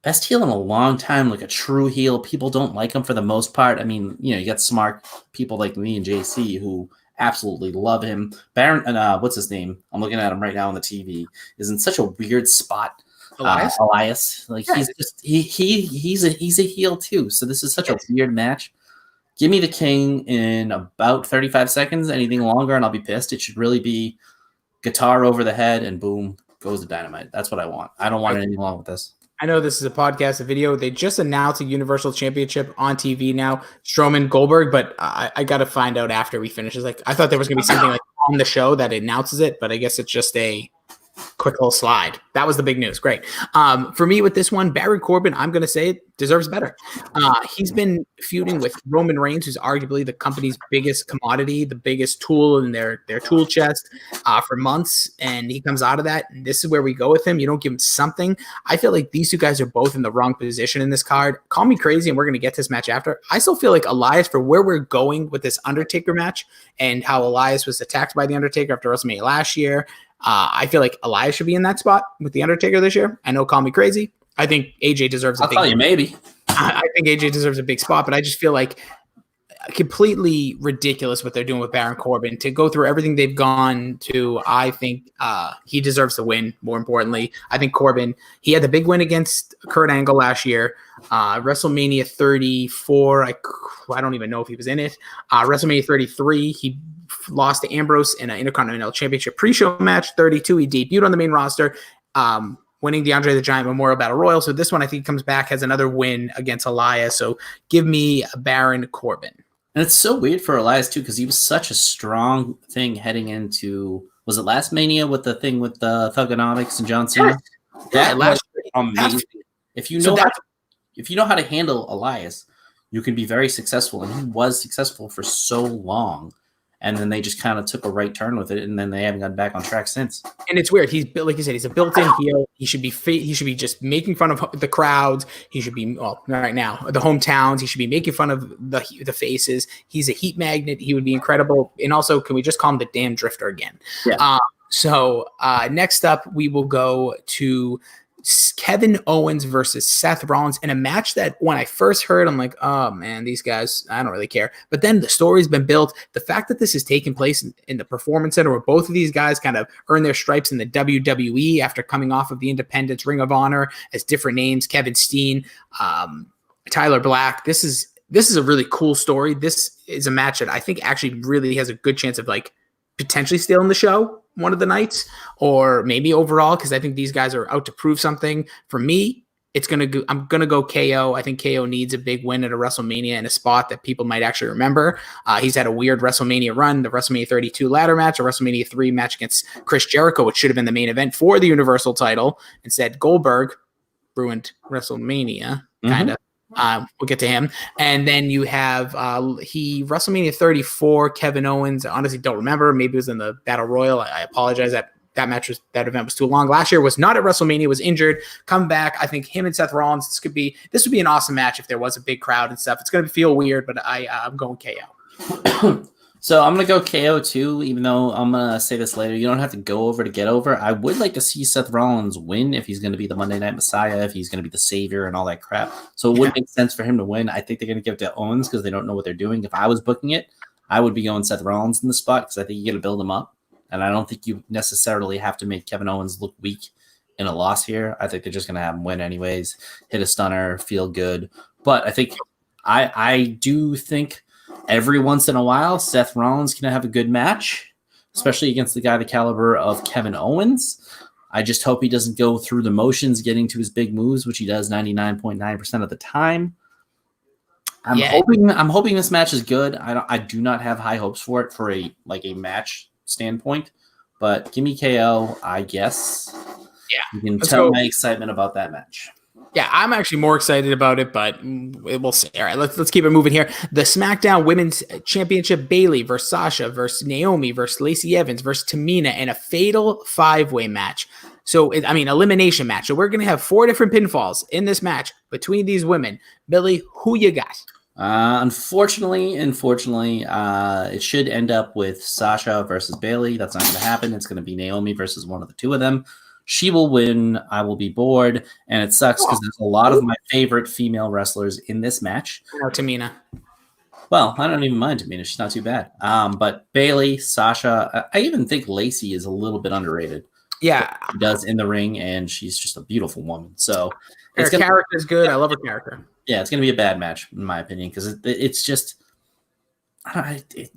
Best heel in a long time, like a true heel. People don't like him for the most part. I mean, you got smart people like me and JC who absolutely love him. Baron, what's his name? I'm looking at him right now on the TV. Is in such a weird spot. Elias, like he's just he's a heel too. So this is such a weird match. Give me the king in about 35 seconds. Anything longer, and I'll be pissed. It should really be guitar over the head, and boom goes the dynamite. That's what I want. I don't want anything wrong with this. I know this is a podcast, a video. They just announced a Universal Championship on TV now, Strowman Goldberg, but I got to find out after we finish. It's like I thought there was going to be something like on the show that announces it, but I guess it's just a quick little slide. That was the big news. Great. For me with this one, Baron Corbin, I'm going to say it deserves better. He's been feuding with Roman Reigns, who's arguably the company's biggest commodity, the biggest tool in their tool chest for months. And he comes out of that. And this is where we go with him. You don't give him something. I feel like these two guys are both in the wrong position in this card. Call me crazy, and we're going to get to this match after. I still feel like Elias, for where we're going with this Undertaker match and how Elias was attacked by the Undertaker after WrestleMania last year, I feel like Elias should be in that spot with the Undertaker this year. I know, call me crazy. I think AJ deserves a big. I'll tell you, maybe. I think AJ deserves a big spot, but I just feel like completely ridiculous what they're doing with Baron Corbin to go through everything they've gone to. I think he deserves the win. More importantly, I think Corbin, he had the big win against Kurt Angle last year. WrestleMania 34. I don't even know if he was in it. WrestleMania 33. He lost to Ambrose in an Intercontinental Championship pre-show match. 32. He debuted on the main roster. Winning the Andre the Giant Memorial Battle Royal. So this one, I think, comes back, has another win against Elias. So give me Baron Corbin. And it's so weird for Elias, too, because he was such a strong thing heading into, was it last Mania with the thing with the Thugonomics and John Cena? That was amazing. If you know how to handle Elias, you can be very successful. And he was successful for so long. And then they just kind of took a right turn with it, and then they haven't gotten back on track since. And it's weird. He's like you said, he's a built-in heel. He should be just making fun of the crowds. He should be right now the hometowns. He should be making fun of the faces. He's a heat magnet. He would be incredible. And also, can we just call him the damn Drifter again? Yeah. So next up, we will go to Kevin Owens versus Seth Rollins in a match that when I first heard, I'm like, oh man, these guys, I don't really care. But then the story's been built. The fact that this is taking place in the Performance Center where both of these guys kind of earn their stripes in the WWE after coming off of the Independence Ring of Honor as different names, Kevin Steen, Tyler Black. This is a really cool story. This is a match that I think actually really has a good chance of like potentially stealing the show one of the nights, or maybe overall, because I think these guys are out to prove something. For me, I'm gonna go KO. I think KO needs a big win at a WrestleMania in a spot that people might actually remember. He's had a weird WrestleMania run, the WrestleMania 32 ladder match, a WrestleMania 3 match against Chris Jericho, which should have been the main event for the Universal title. Instead, Goldberg ruined WrestleMania, kind of. We'll get to him. And then you have WrestleMania 34, Kevin Owens. I honestly don't remember. Maybe it was in the Battle Royal. I apologize. That event was too long. Last year was not at WrestleMania, was injured. Come back. I think him and Seth Rollins, this would be an awesome match if there was a big crowd and stuff. It's going to feel weird, but I'm going KO. So I'm going to go KO too, even though I'm going to say this later. You don't have to go over to get over. I would like to see Seth Rollins win if he's going to be the Monday Night Messiah, if he's going to be the savior and all that crap. So it would make sense for him to win. I think they're going to give it to Owens because they don't know what they're doing. If I was booking it, I would be going Seth Rollins in the spot because I think you got to build him up. And I don't think you necessarily have to make Kevin Owens look weak in a loss here. I think they're just going to have him win anyways, hit a stunner, feel good. But I think I do think every once in a while, Seth Rollins can have a good match, especially against the guy the caliber of Kevin Owens. I just hope he doesn't go through the motions getting to his big moves, which he does 99.9% of the time. I'm hoping this match is good. I do not have high hopes for it for a match standpoint, but give me KO, I guess. Yeah. You can tell my excitement about that match. Yeah, I'm actually more excited about it, but we'll see. All right, let's keep it moving here. The SmackDown Women's Championship: Bayley versus Sasha versus Naomi versus Lacey Evans versus Tamina in a fatal 5-way match. So, elimination match. So we're going to have 4 different pinfalls in this match between these women. Billy, who you got? Unfortunately, it should end up with Sasha versus Bayley. That's not going to happen. It's going to be Naomi versus one of the two of them. She will win. I will be bored, and it sucks because there's a lot of my favorite female wrestlers in this match. Tamina. Well, I don't even mind Tamina. She's not too bad. But Bayley, Sasha, I even think Lacey is a little bit underrated. Yeah. She does in the ring, and she's just a beautiful woman. So her character is good. I love her character. Yeah, it's going to be a bad match, in my opinion, because it's just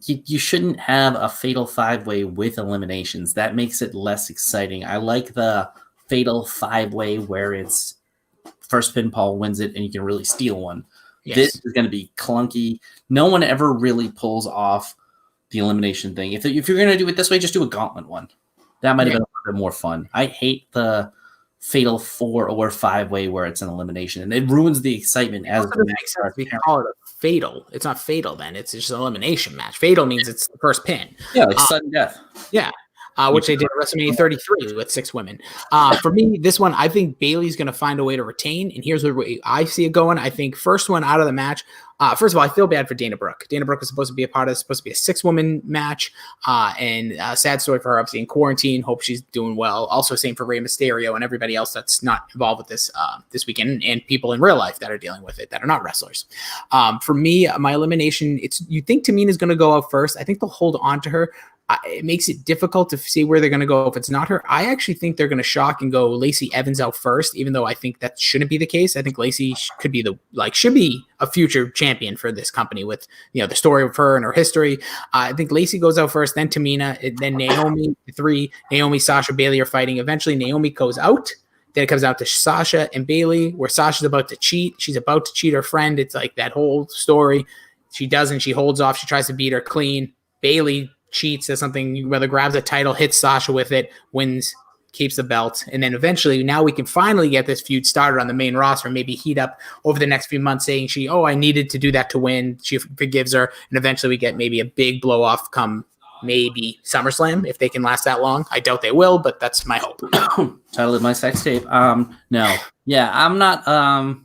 you shouldn't have a fatal 5-way with eliminations. That makes it less exciting. I like the fatal 5-way where it's first pinfall wins it and you can really steal one. Yes. This is going to be clunky. No one ever really pulls off the elimination thing. If you're going to do it this way, just do a gauntlet one. That might have been a little bit more fun. I hate the fatal 4 or 5-way where it's an elimination, and it ruins the excitement as the match starts. We call it a fatal. It's not fatal then. It's just an elimination match. Fatal means it's the first pin. Yeah, like sudden death. Yeah. Which they did at WrestleMania 33 with 6 women. For me, this one, I think Bayley's going to find a way to retain, and here's where I see it going. I think first one out of the match, first of all, I feel bad for Dana Brooke. Dana Brooke was supposed to be a part of this, supposed to be a 6-woman match, and sad story for her, obviously in quarantine. Hope she's doing well. Also, same for Rey Mysterio and everybody else that's not involved with this this weekend, and people in real life that are dealing with it that are not wrestlers. For me, my elimination, you think Tamina's going to go out first. I think they'll hold on to her. It makes it difficult to see where they're going to go if it's not her. I actually think they're going to shock and go Lacey Evans out first, even though I think that shouldn't be the case. I think Lacey should be a future champion for this company with the story of her and her history. I think Lacey goes out first, then Tamina, then Naomi. 3, Naomi, Sasha, Bayley are fighting. Eventually, Naomi goes out. Then it comes out to Sasha and Bayley, where Sasha's about to cheat. She's about to cheat her friend. It's like that whole story. She doesn't. She holds off. She tries to beat her clean. Bayley cheats, does something, whether grabs a title, hits Sasha with it, wins, keeps the belt. And then eventually, now we can finally get this feud started on the main roster, maybe heat up over the next few months, saying I needed to do that to win. She forgives her. And eventually we get maybe a big blow off come maybe SummerSlam, if they can last that long. I doubt they will, but that's my hope. Title of my sex tape. No. Yeah, I'm not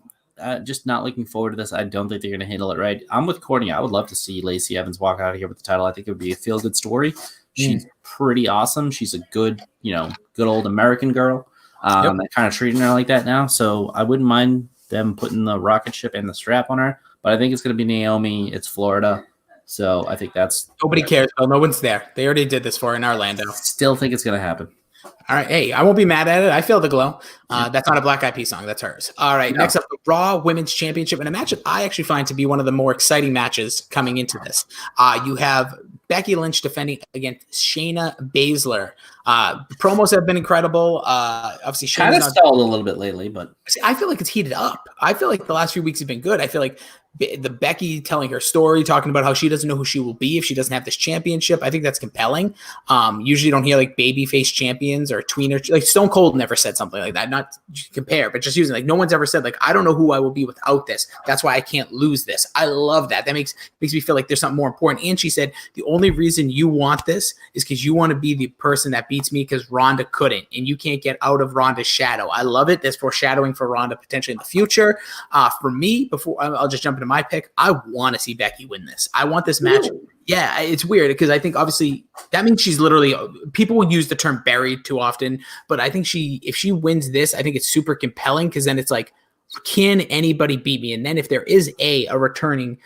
just not looking forward to this. I don't think they're going to handle it right. I'm with Courtney. I would love to see Lacey Evans walk out of here with the title. I think it would be a feel-good story. She's pretty awesome. She's a good, good old American girl. They're kind of treating her like that now. So I wouldn't mind them putting the rocket ship and the strap on her. But I think it's going to be Naomi. It's Florida. So I think that's... Nobody cares, though. No one's there. They already did this for in Orlando. Still think it's going to happen. All right. Hey, I won't be mad at it. I feel the glow. That's not a Black Eyed Peas song. That's hers. All right. No. Next up, the Raw Women's Championship, and a match that I actually find to be one of the more exciting matches coming into this. You have Becky Lynch defending against Shayna Baszler. Promos have been incredible. Obviously, Kind Shayna's of stalled a little bit lately, but See, I feel like it's heated up. I feel like the last few weeks have been good. I feel like the Becky telling her story, talking about how she doesn't know who she will be if she doesn't have this championship. I think that's compelling. Usually you don't hear like babyface champions or tweener. Like Stone Cold never said something like that. Not to compare, but just using like no one's ever said like, I don't know who I will be without this. That's why I can't lose this. I love that. That makes me feel like there's something more important. And she said, the only reason you want this is because you want to be the person that beats me because Ronda couldn't. And you can't get out of Ronda's shadow. I love it. There's foreshadowing for Ronda potentially in the future. For me, before I'll just jump into my pick, I want to see Becky win this. I want this match. Ooh. Yeah, it's weird because I think obviously that means she's literally, people will use the term buried too often, but I think if she wins this, I think it's super compelling because then it's like, can anybody beat me? And then if there is a returning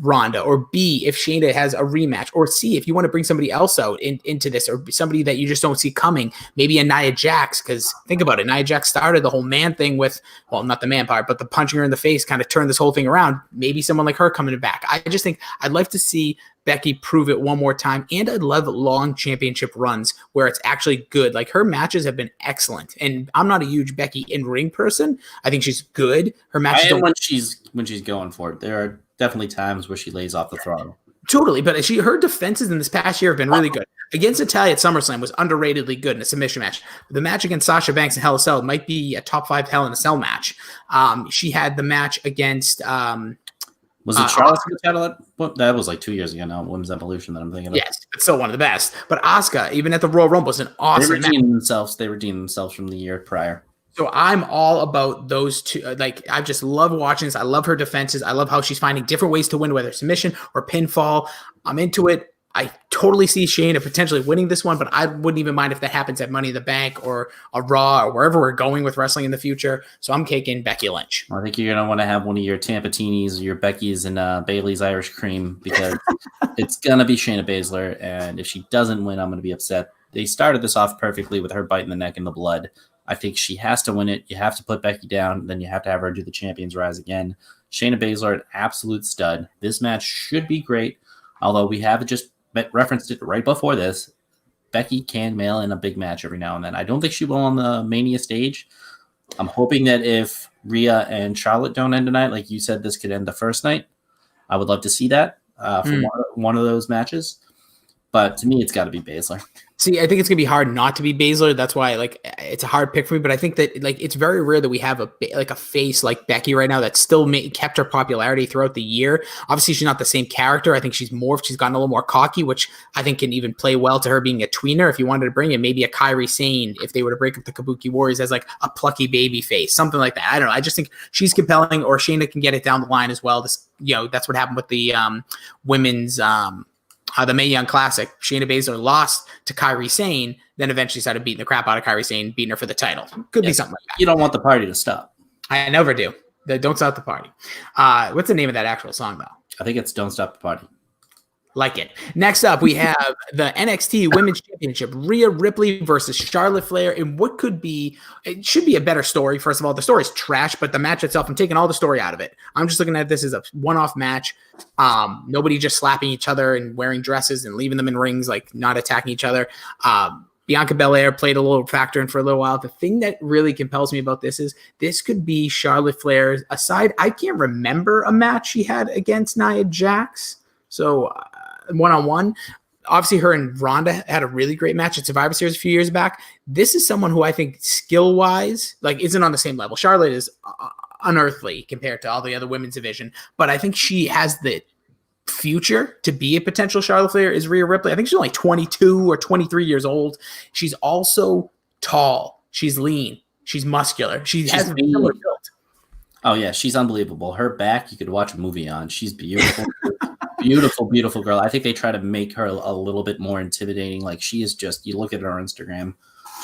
Ronda, or B, if Shayna has a rematch, or C, if you want to bring somebody else out into this, or somebody that you just don't see coming, maybe a Nia Jax, because think about it, Nia Jax started the whole man thing with, well, not the man part, but the punching her in the face kind of turned this whole thing around. Maybe someone like her coming back. I just think I'd like to see Becky prove it one more time, and I'd love long championship runs where it's actually good. Like her matches have been excellent, and I'm not a huge Becky in ring person. I think she's good. Her matches when she's going for it. There are definitely times where she lays off the throttle. Totally, but her defenses in this past year have been really good. Against Natalya at SummerSlam was underratedly good in a submission match. The match against Sasha Banks in Hell in a Cell might be a top 5 Hell in a Cell match. She had the match against was it Charlotte that was like 2 years ago now, Women's Evolution that I'm thinking of. Yes, it's still one of the best. But Asuka, even at the Royal Rumble, was an awesome match. They redeemed themselves from the year prior. So I'm all about those two. Like, I just love watching this. I love her defenses. I love how she's finding different ways to win, whether submission or pinfall. I'm into it. I totally see Shayna potentially winning this one, but I wouldn't even mind if that happens at Money in the Bank or a Raw or wherever we're going with wrestling in the future. So I'm taking Becky Lynch. I think you're going to want to have one of your Tampatinis, your Becky's, and Bailey's Irish Cream, because it's going to be Shayna Baszler, and if she doesn't win, I'm going to be upset. They started this off perfectly with her biting the neck and the blood. I think she has to win it. You have to put Becky down. Then you have to have her do the Champions Rise again. Shayna Baszler, an absolute stud. This match should be great, although we have just referenced it right before this. Becky can mail in a big match every now and then. I don't think she will on the Mania stage. I'm hoping that if Rhea and Charlotte don't end tonight, like you said, this could end the first night. I would love to see that for one of those matches. But to me, it's got to be Baszler. See, I think it's going to be hard not to be Baszler. That's why, like, it's a hard pick for me. But I think that, like, it's very rare that we have a face like Becky right now that still kept her popularity throughout the year. Obviously, she's not the same character. I think she's morphed. She's gotten a little more cocky, which I think can even play well to her being a tweener. If you wanted to bring in maybe a Kairi Sane, if they were to break up the Kabuki Warriors as like a plucky baby face, something like that. I don't know. I just think she's compelling, or Shayna can get it down the line as well. This, that's what happened with the women's. The Mae Young Classic, Shayna Baszler lost to Kairi Sane, then eventually started beating the crap out of Kairi Sane, beating her for the title. Could be something like that. You don't want the party to stop. I never do. Don't stop the party. What's the name of that actual song, though? I think it's Don't Stop the Party. Like it. Next up, we have the NXT Women's Championship, Rhea Ripley versus Charlotte Flair, in what could be, it should be a better story. First of all, the story's trash, but the match itself, I'm taking all the story out of it. I'm just looking at this as a one-off match. Nobody just slapping each other and wearing dresses and leaving them in rings, like not attacking each other. Bianca Belair played a little factor in for a little while. The thing that really compels me about this is this could be Charlotte Flair's aside. I can't remember a match she had against Nia Jax. So one-on-one, obviously her and Ronda had a really great match at Survivor Series a few years back. This is someone who I think skill-wise, like, isn't on the same level. Charlotte is unearthly compared to all the other women's division, but I think she has the future to be a potential Charlotte Flair is Rhea Ripley. I think she's only 22 or 23 years old. She's also tall. She's lean. She's muscular. She's has similar built. Oh, yeah, she's unbelievable. Her back, you could watch a movie on. She's beautiful. Beautiful, beautiful girl. I think they try to make her a little bit more intimidating. Like, she is just, you look at her on Instagram,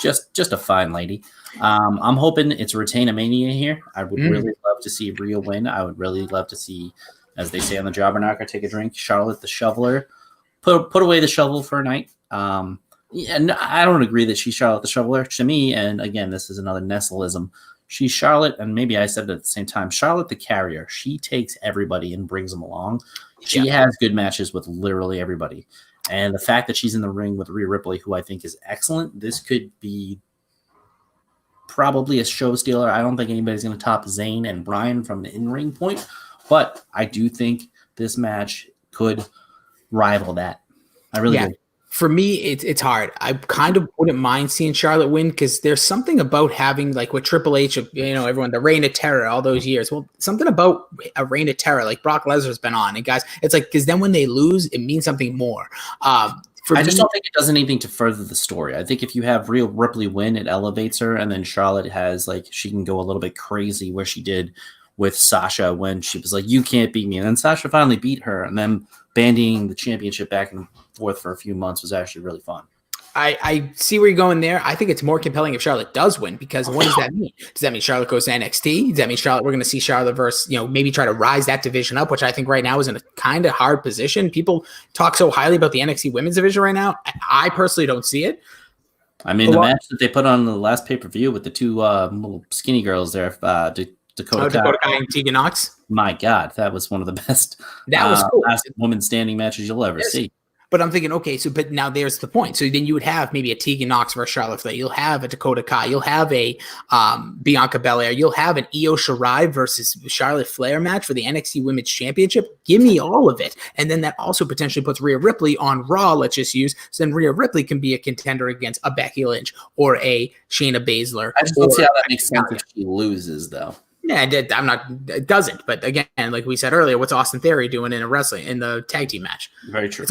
just a fine lady. I'm hoping it's Retain-A-Mania here. I would really love to see Rhea win. I would really love to see, as they say on the Jobber Knocker, take a drink. Charlotte the Shoveler, put away the shovel for a night. Yeah, no, I don't agree that she's Charlotte the Shoveler. To me, and again, this is another Nestleism, She's Charlotte, and maybe I said it at the same time, Charlotte the carrier. She takes everybody and brings them along. She has good matches with literally everybody. And the fact that she's in the ring with Rhea Ripley, who I think is excellent, this could be probably a show stealer. I don't think anybody's going to top Zayn and Bryan from the in-ring point, but I do think this match could rival that. I really do. For me, it's hard. I kind of wouldn't mind seeing Charlotte win because there's something about having, like with Triple H, everyone, the Reign of Terror all those years. Well, something about a Reign of Terror, like Brock Lesnar's been on. And guys, it's like, because then when they lose, it means something more. I just don't think it does anything to further the story. I think if you have Rhea Ripley win, it elevates her, and then Charlotte has, like, she can go a little bit crazy where she did with Sasha when she was like, you can't beat me. And then Sasha finally beat her, and then bandying the championship back and forth for a few months was actually really fun. I see where you're going there. I think it's more compelling if Charlotte does win, because what does that mean? Does that mean Charlotte goes to NXT? Does that mean we're going to see Charlotte versus, maybe try to rise that division up, which I think right now is in a kind of hard position. People talk so highly about the NXT women's division right now. I personally don't see it. I mean, the match that they put on the last pay-per-view with the two little skinny girls there, Dakota Kai and Tegan Nox. My God, that was one of the best cool. last woman standing matches you'll ever see. But I'm thinking, okay, but now there's the point. So then you would have maybe a Tegan Nox versus Charlotte Flair. You'll have a Dakota Kai. You'll have a Bianca Belair. You'll have an Io Shirai versus Charlotte Flair match for the NXT Women's Championship. Give me all of it. And then that also potentially puts Rhea Ripley on Raw, let's just use. So then Rhea Ripley can be a contender against a Becky Lynch or a Shayna Baszler. I just don't see how that makes sense if she loses, though. Yeah, it doesn't. But again, like we said earlier, what's Austin Theory doing in the tag team match? Very true.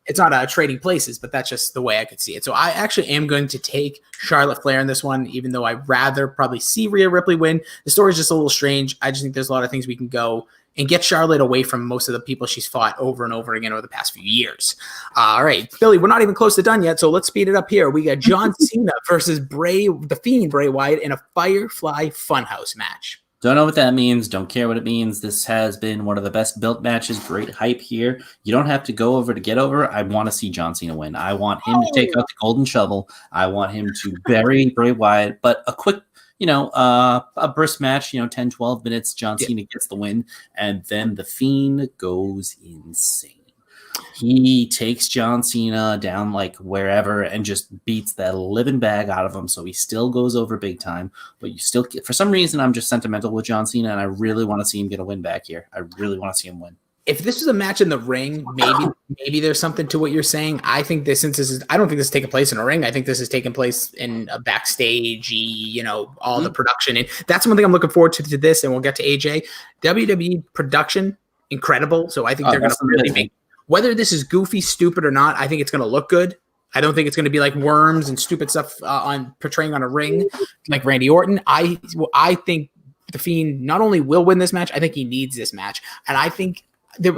It's not trading places, but that's just the way I could see it. So I actually am going to take Charlotte Flair in this one, even though I'd rather probably see Rhea Ripley win. The story's just a little strange. I just think there's a lot of things we can go and get Charlotte away from most of the people she's fought over and over again over the past few years. All right, Billy, we're not even close to done yet, so let's speed it up here. We got John Cena versus the Fiend Bray Wyatt in a Firefly Funhouse match. Don't know what that means. Don't care what it means. This has been one of the best built matches. Great hype here. You don't have to go over to get over. I want to see John Cena win. I want him to take out the golden shovel. I want him to bury Bray Wyatt. But a quick, a brisk match, 10, 12 minutes. John Cena gets the win. And then the Fiend goes insane. He takes John Cena down like wherever and just beats that living bag out of him. So he still goes over big time, but you still for some reason, I'm just sentimental with John Cena and I really want to see him get a win back here. I really want to see him win. If this was a match in the ring, maybe there's something to what you're saying. I think I don't think this is taking place in a ring. I think this is taking place in a backstage, all the production. And that's one thing I'm looking forward to this. And we'll get to AJ. WWE production, incredible. So I think they're going to really make. Whether this is goofy, stupid, or not, I think it's going to look good. I don't think it's going to be like worms and stupid stuff on portraying on a ring like Randy Orton. I think the Fiend not only will win this match, I think he needs this match. And I think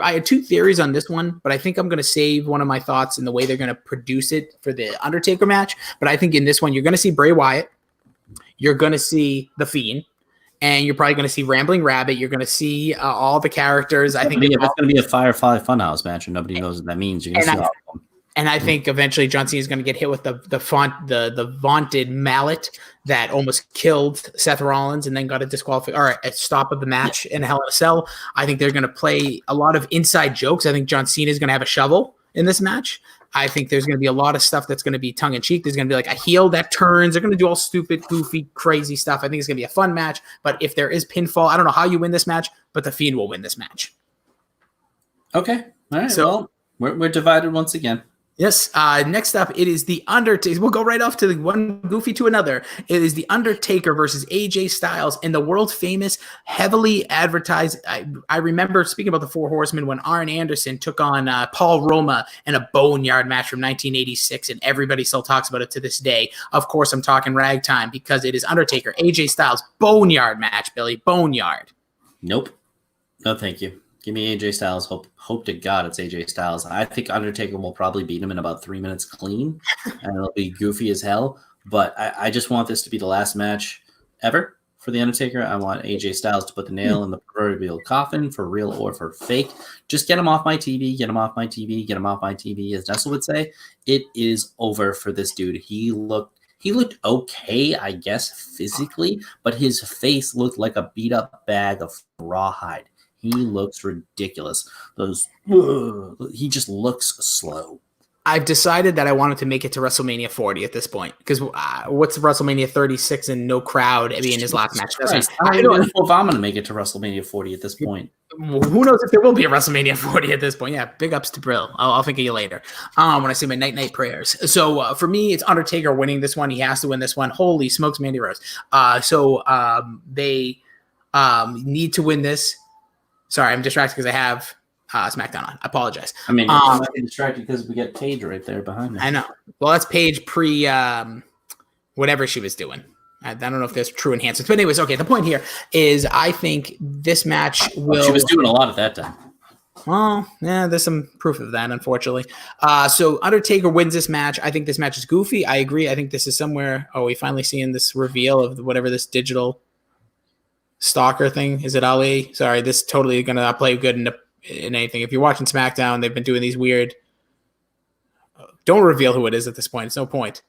I had two theories on this one, but I think I'm going to save one of my thoughts in the way they're going to produce it for the Undertaker match. But I think in this one, you're going to see Bray Wyatt. You're going to see the Fiend. And you're probably going to see Rambling Rabbit. You're going to see all the characters. I think it's going to be a Firefly Funhouse match, and nobody knows what that means. You're going to see all of them. And I think eventually John Cena is going to get hit with the vaunted mallet that almost killed Seth Rollins, and then got a a stop of the match in Hell in a Cell. I think they're going to play a lot of inside jokes. I think John Cena is going to have a shovel in this match. I think there's going to be a lot of stuff that's going to be tongue-in-cheek. There's going to be like a heel that turns. They're going to do all stupid, goofy, crazy stuff. I think it's going to be a fun match. But if there is pinfall, I don't know how you win this match, but the Fiend will win this match. Okay. All right. So we're divided once again. Yes. Next up, it is The Undertaker. We'll go right off to the one goofy to another. It is The Undertaker versus AJ Styles in the world famous, heavily advertised. I remember speaking about the Four Horsemen when Arn Anderson took on Paul Roma in a Boneyard match from 1986, and everybody still talks about it to this day. Of course, I'm talking ragtime because it is Undertaker, AJ Styles, Boneyard match, Billy. Boneyard. Nope. No, thank you. Give me AJ Styles. Hope to God it's AJ Styles. I think Undertaker will probably beat him in about 3 minutes clean, and it'll be goofy as hell. But I just want this to be the last match ever for The Undertaker. I want AJ Styles to put the nail in the proverbial coffin, for real or for fake. Just get him off my TV, get him off my TV, get him off my TV, as Nestle would say. It is over for this dude. He looked He looked okay, I guess, physically, but his face looked like a beat-up bag of rawhide. He looks ridiculous. He just looks slow. I've decided that I wanted to make it to WrestleMania 40 at this point because what's WrestleMania 36 and no crowd being his last match? I don't know if I'm going to make it to WrestleMania 40 at this point. Who knows if there will be a WrestleMania 40 at this point? Yeah, big ups to Brill. I'll think of you later when I say my night prayers. So for me, it's Undertaker winning this one. He has to win this one. Holy smokes, Mandy Rose. They need to win this. Sorry, I'm distracted because I have SmackDown on. I apologize. I mean, I'm not distracted because we got Paige right there behind me. I know. Well, that's Paige pre whatever she was doing. I don't know if there's true enhancements. But anyways, okay, the point here is I think this match will... She was doing a lot at that time. Well, yeah, there's some proof of that, unfortunately. So Undertaker wins this match. I think this match is goofy. I agree. I think this is somewhere... Oh, we finally seeing this reveal of whatever this digital stalker thing. Is it Ali? Sorry, this totally going to play good in anything. If you're watching SmackDown, they've been doing these weird... Don't reveal who it is at this point. It's no point.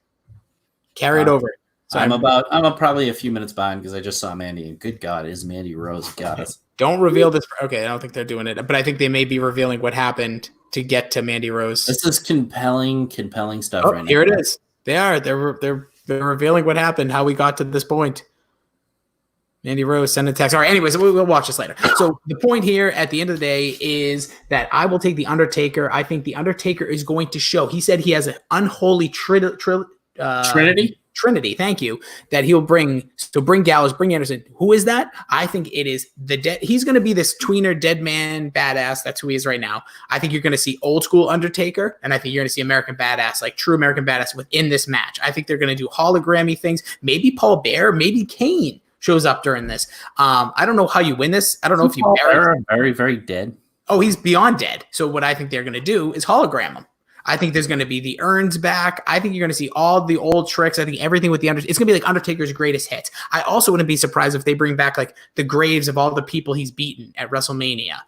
Carry it over. So I'm probably a few minutes behind because I just saw Mandy. And good God, is Mandy Rose goddess? Don't reveal this. Okay, I don't think they're doing it, but I think they may be revealing what happened to get to Mandy Rose. This is compelling stuff right now. Here it is. They are. They're revealing what happened, how we got to this point. Mandy Rose send a text. All right, anyways, we'll watch this later. So the point here at the end of the day is that I will take the Undertaker. I think the Undertaker is going to show. He said he has an unholy Trinity, thank you, that he'll bring. So bring Gallows, bring Anderson. Who is that? I think it is the dead. He's going to be this tweener, dead man, badass. That's who he is right now. I think you're going to see old school Undertaker, and I think you're going to see American Badass, like true American Badass within this match. I think they're going to do hologrammy things. Maybe Paul Bear, maybe Kane shows up during this. I don't know how you win this. I don't know if you very, very dead. Oh, he's beyond dead. So what I think they're going to do is hologram him. I think there's going to be the urns back. I think you're going to see all the old tricks. I think everything with the Undertaker. It's going to be like Undertaker's greatest hits. I also wouldn't be surprised if they bring back like the graves of all the people he's beaten at WrestleMania.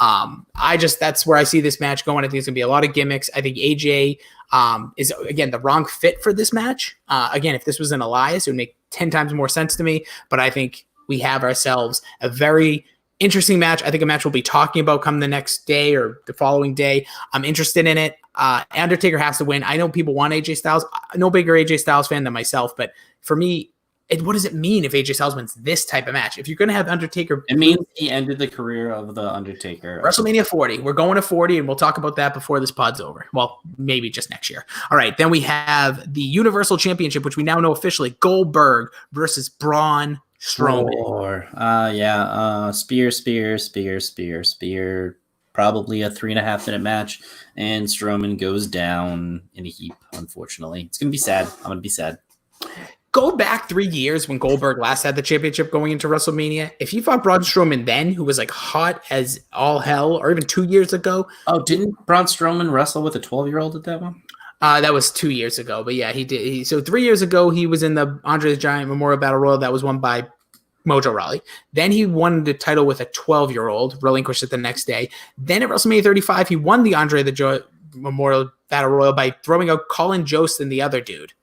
That's where I see this match going. I think it's going to be a lot of gimmicks. I think AJ is, again, the wrong fit for this match. Again, if this was an Elias, it would make 10 times more sense to me. But I think we have ourselves a very interesting match. I think a match we'll be talking about come the next day or the following day. I'm interested in it. Undertaker has to win. I know people want AJ Styles. No bigger AJ Styles fan than myself, but for me, what does it mean if AJ Styles wins this type of match? If you're going to have Undertaker... It means he ended the career of the Undertaker. WrestleMania 40. We're going to 40, and we'll talk about that before this pod's over. Well, maybe just next year. All right, then we have the Universal Championship, which we now know officially, Goldberg versus Braun Strowman. Spear. Probably a 3.5-minute match, and Strowman goes down in a heap, unfortunately. It's going to be sad. I'm going to be sad. Go back 3 years when Goldberg last had the championship going into WrestleMania. If you fought Braun Strowman then, who was like hot as all hell, or even 2 years ago. Oh, didn't Braun Strowman wrestle with a 12-year-old at that one? That was 2 years ago, but yeah, he did. So 3 years ago, he was in the Andre the Giant Memorial Battle Royal that was won by Mojo Rawley. Then he won the title with a 12-year-old, relinquished it the next day. Then at WrestleMania 35, he won the Andre the Memorial Battle Royal by throwing out Colin Jost and the other dude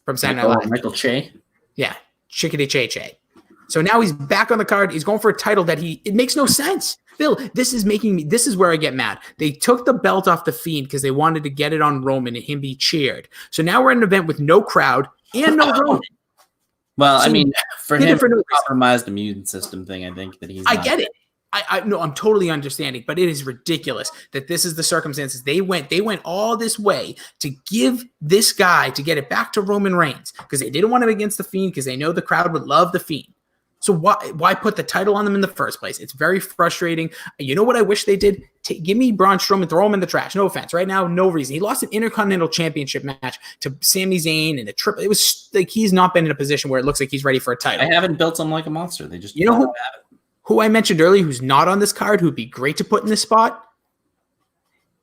from Saturday Night Live. Michael Che? Yeah, Chickadee Che. So now he's back on the card. He's going for a title that it makes no sense. Phil, this is where I get mad. They took the belt off the Fiend because they wanted to get it on Roman and him be cheered. So now we're at an event with no crowd and no Roman. Well, so, I mean, for him, the compromised immune system thing, I think that he's. I get it. I'm totally understanding, but it is ridiculous that this is the circumstances. They went all this way to give this guy to get it back to Roman Reigns because they didn't want him against the Fiend because they know the crowd would love the Fiend. So why put the title on them in the first place? It's very frustrating. You know what I wish they did? Give me Braun Strowman, throw him in the trash. No offense. Right now, no reason. He lost an Intercontinental Championship match to Sami Zayn in a triple. It was like he's not been in a position where it looks like he's ready for a title. I haven't built him like a monster. They just who I mentioned earlier who's not on this card who'd be great to put in this spot?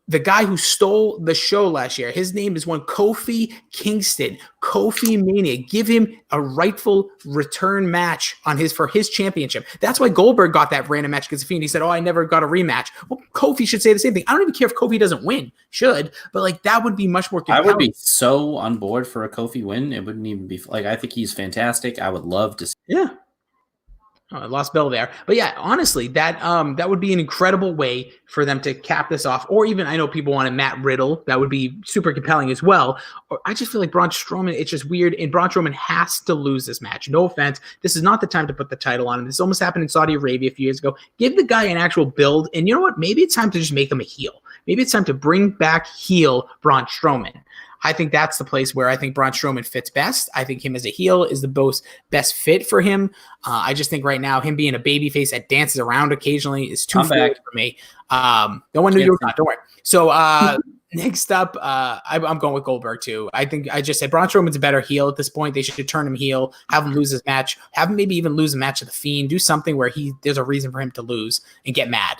the guy who stole the show last year, his name is one Kofi Kingston. Kofi Mania. Give him a rightful return match for his championship. That's why Goldberg got that random match against Fiend. He said, I never got a rematch. Well, Kofi should say the same thing. I don't even care if Kofi doesn't win. Should. But like that would be much more compelling. I would be so on board for a Kofi win. It wouldn't even be like I think he's fantastic. I would love to see. Yeah. Oh, I lost Bill there. But yeah, honestly, that would be an incredible way for them to cap this off. Or even, I know people wanted Matt Riddle. That would be super compelling as well. Or I just feel like Braun Strowman, it's just weird. And Braun Strowman has to lose this match. No offense. This is not the time to put the title on him. This almost happened in Saudi Arabia a few years ago. Give the guy an actual build. And you know what? Maybe it's time to just make him a heel. Maybe it's time to bring back heel Braun Strowman. I think that's the place where I think Braun Strowman fits best. I think him as a heel is the best fit for him. I just think right now him being a babyface that dances around occasionally is too fluid for me. No one knew you were not. Don't worry. So next up, I'm going with Goldberg too. I think I just said Braun Strowman's a better heel at this point. They should turn him heel, have him lose his match, have him maybe even lose a match to the Fiend, do something where there's a reason for him to lose and get mad.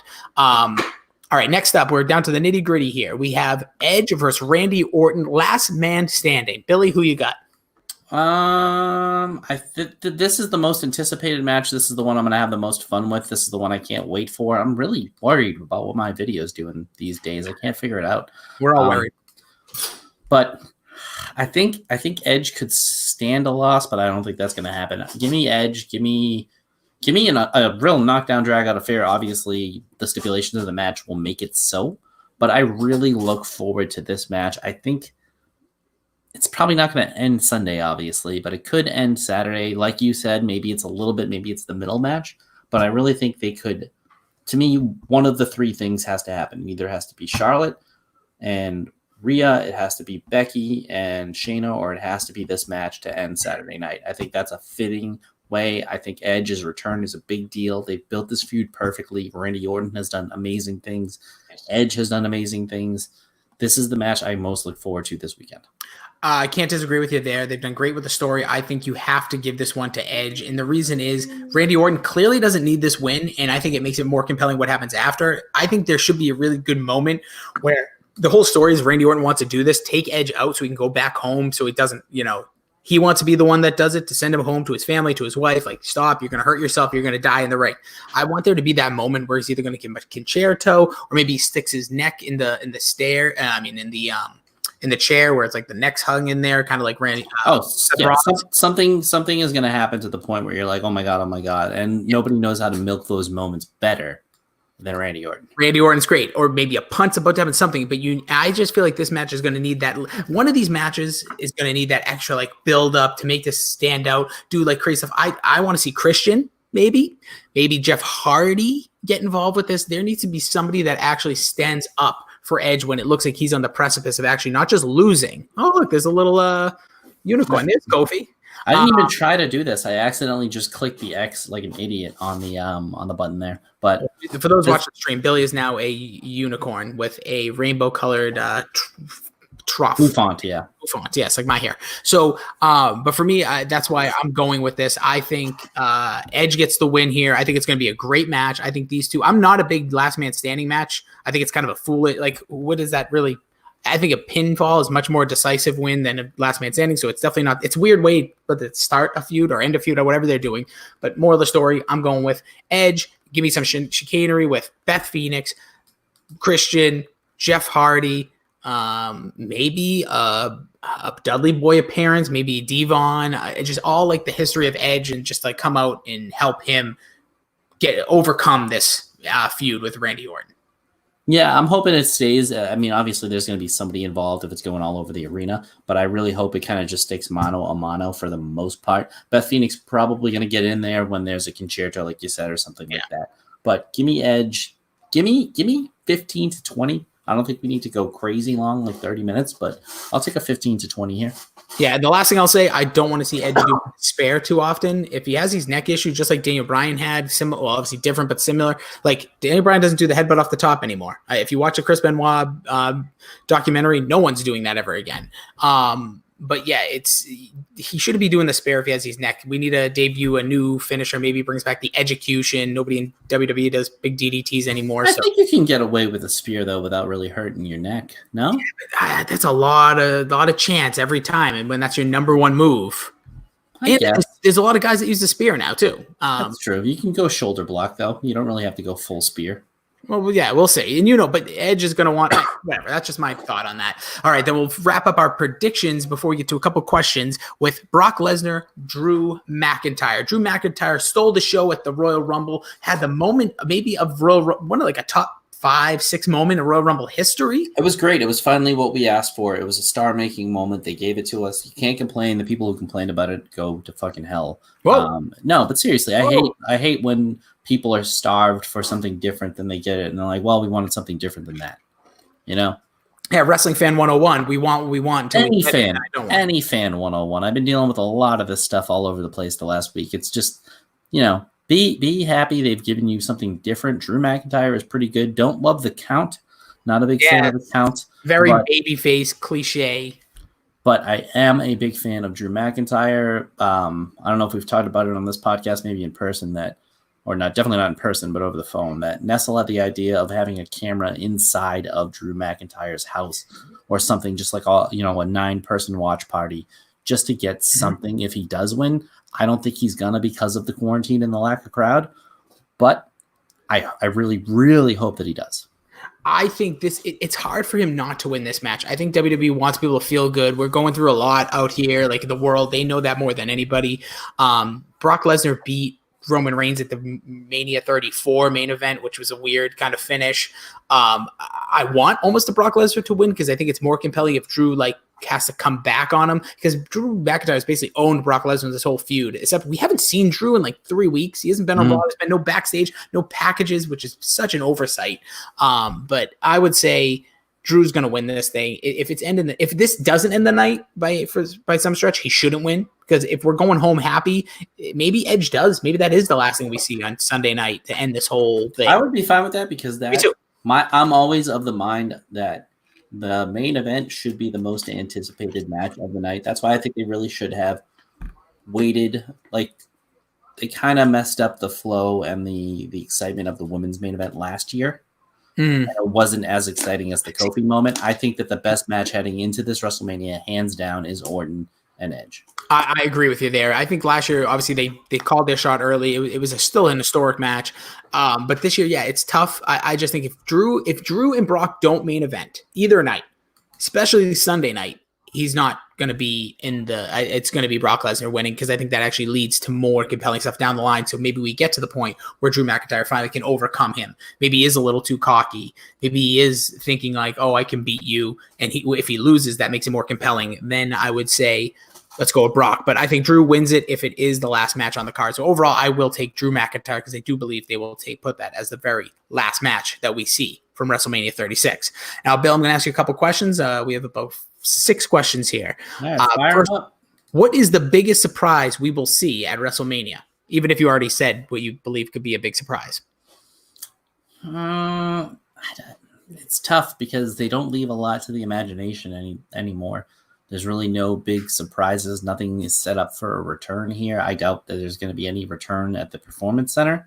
All right, next up, we're down to the nitty-gritty here. We have Edge versus Randy Orton, last man standing. Billy, who you got? This is the most anticipated match. This is the one I'm going to have the most fun with. This is the one I can't wait for. I'm really worried about what my video's doing these days. I can't figure it out. We're all worried. But I think Edge could stand a loss, but I don't think that's going to happen. Give me Edge. Give me a real knockdown drag out affair. Obviously, the stipulations of the match will make it so, but I really look forward to this match. I think it's probably not going to end Sunday, obviously, but it could end Saturday. Like you said, maybe it's maybe it's the middle match, but I really think they could. To me, one of the three things has to happen. Either has to be Charlotte and Rhea, it has to be Becky and Shayna, or it has to be this match to end Saturday night. I think that's a fitting way. I think Edge's return is a big deal. They've built this feud perfectly. Randy Orton has done amazing things. Edge has done amazing things. This is the match I most look forward to this weekend. I can't disagree with you there. They've done great with the story. I think you have to give this one to Edge. And the reason is Randy Orton clearly doesn't need this win. And I think it makes it more compelling what happens after. I think there should be a really good moment where the whole story is Randy Orton wants to do this, take Edge out so he can go back home so he doesn't, he wants to be the one that does it, to send him home to his family, to his wife. Like, stop, you're going to hurt yourself. You're going to die in the ring. I want there to be that moment where he's either going to give him a concerto or maybe he sticks his neck in the chair where it's like the neck's hung in there, kind of like Randy. Something is going to happen to the point where you're like, oh my God. And nobody knows how to milk those moments better than Randy Orton. Randy Orton's great, or maybe a punt's about to happen, something. But I just feel like this match is going to need that. One of these matches is going to need that extra like build up to make this stand out, do like crazy stuff. I want to see Christian, maybe Jeff Hardy get involved with this. There needs to be somebody that actually stands up for Edge when it looks like he's on the precipice of actually not just losing. Oh, look, there's a little unicorn. There's Kofi. I didn't even try to do this. I accidentally just clicked the X like an idiot on the button there. But for those watching the stream, Billy is now a unicorn with a rainbow-colored trough. Bouffant, yeah. Bouffant, yes, like my hair. So, but for me, that's why I'm going with this. I think Edge gets the win here. I think it's going to be a great match. I think these two. I'm not a big last man standing match. I think it's kind of a foolish. Like, what is that really? I think a pinfall is much more decisive win than a last man standing. So it's definitely not. It's a weird way, whether it's start a feud or end a feud or whatever they're doing. But more of the story, I'm going with Edge. Give me some chicanery with Beth Phoenix, Christian, Jeff Hardy, maybe a Dudley Boy appearance, maybe Devon. Just all like the history of Edge and just like come out and help him overcome this feud with Randy Orton. Yeah, I'm hoping it stays. I mean, obviously, there's going to be somebody involved if it's going all over the arena, but I really hope it kind of just sticks mano a mano for the most part. Beth Phoenix probably going to get in there when there's a concerto, like you said, or something like that. But give me Edge. Give me 15 to 20. I don't think we need to go crazy long, like 30 minutes, but I'll take a 15 to 20 here. Yeah, the last thing I'll say, I don't want to see Edge do spare too often. If he has these neck issues, just like Daniel Bryan had, similar, well, obviously different but similar. Like Daniel Bryan doesn't do the headbutt off the top anymore. If you watch a Chris Benoit documentary, no one's doing that ever again. But yeah, he shouldn't be doing the spear if he has his neck. We need to debut a new finisher. Maybe brings back the execution. Nobody in WWE does big DDTs anymore. I think you can get away with a spear though without really hurting your neck. No, that's a lot of chance every time, and when that's your number one move. I guess there's a lot of guys that use the spear now too. That's true. You can go shoulder block though. You don't really have to go full spear. Well, yeah, we'll see. And but Edge is going to want whatever. That's just my thought on that. All right, then we'll wrap up our predictions before we get to a couple questions with Brock Lesnar, Drew McIntyre. Drew McIntyre stole the show at the Royal Rumble, had the moment maybe of one of like a top 5-6 moment in Royal Rumble history. It was great. It was finally what we asked for. It was a star-making moment. They gave it to us. You can't complain. The people who complained about it go to fucking hell. No, but seriously, I hate when people are starved for something different than they get it, and they're like, "Well, we wanted something different than that," Yeah, Wrestling Fan 101. We want what we want. Any fan 101. I've been dealing with a lot of this stuff all over the place the last week. It's just, be happy they've given you something different. Drew McIntyre is pretty good. Don't love the count. Not a big fan of the count. Very babyface cliche. But I am a big fan of Drew McIntyre. I don't know if we've talked about it on this podcast, maybe in person definitely not in person, but over the phone, that Nestle had the idea of having a camera inside of Drew McIntyre's house or something, just like a 9-person watch party just to get something if he does win. I don't think he's gonna because of the quarantine and the lack of crowd, but I really, really hope that he does. I think it's hard for him not to win this match. I think WWE wants people to feel good. We're going through a lot out here, like the world. They know that more than anybody. Brock Lesnar beat Roman Reigns at the Mania 34 main event, which was a weird kind of finish. I want almost a Brock Lesnar to win because I think it's more compelling if Drew has to come back on him, because Drew McIntyre has basically owned Brock Lesnar this whole feud, except we haven't seen Drew in 3 weeks. He hasn't been on Raw. There's been no backstage, no packages, which is such an oversight. But I would say Drew's going to win this thing. If this doesn't end the night by some stretch, he shouldn't win, because if we're going home happy, maybe Edge does. Maybe that is the last thing we see on Sunday night to end this whole thing. I would be fine with that, because Me too. I'm always of the mind that the main event should be the most anticipated match of the night. That's why I think they really should have waited. They kind of messed up the flow and the excitement of the women's main event last year. And it wasn't as exciting as the Kofi moment. I think that the best match heading into this WrestleMania, hands down, is Orton and Edge. I agree with you there. I think last year, obviously, they called their shot early. It was still an historic match. But this year, it's tough. I just think if Drew and Brock don't main event either night, especially Sunday night, he's not going to be it's going to be Brock Lesnar winning, because I think that actually leads to more compelling stuff down the line. So maybe we get to the point where Drew McIntyre finally can overcome him. Maybe he is a little too cocky. Maybe he is thinking I can beat you. And if he loses, that makes it more compelling. Then I would say, let's go with Brock. But I think Drew wins it if it is the last match on the card. So overall, I will take Drew McIntyre, because I do believe they will put that as the very last match that we see from WrestleMania 36. Now, Bill, I'm going to ask you a couple questions. We have about 6 questions here. First, what is the biggest surprise we will see at WrestleMania? Even if you already said what you believe could be a big surprise. It's tough, because they don't leave a lot to the imagination anymore. There's really no big surprises. Nothing is set up for a return here. I doubt that there's going to be any return at the Performance Center.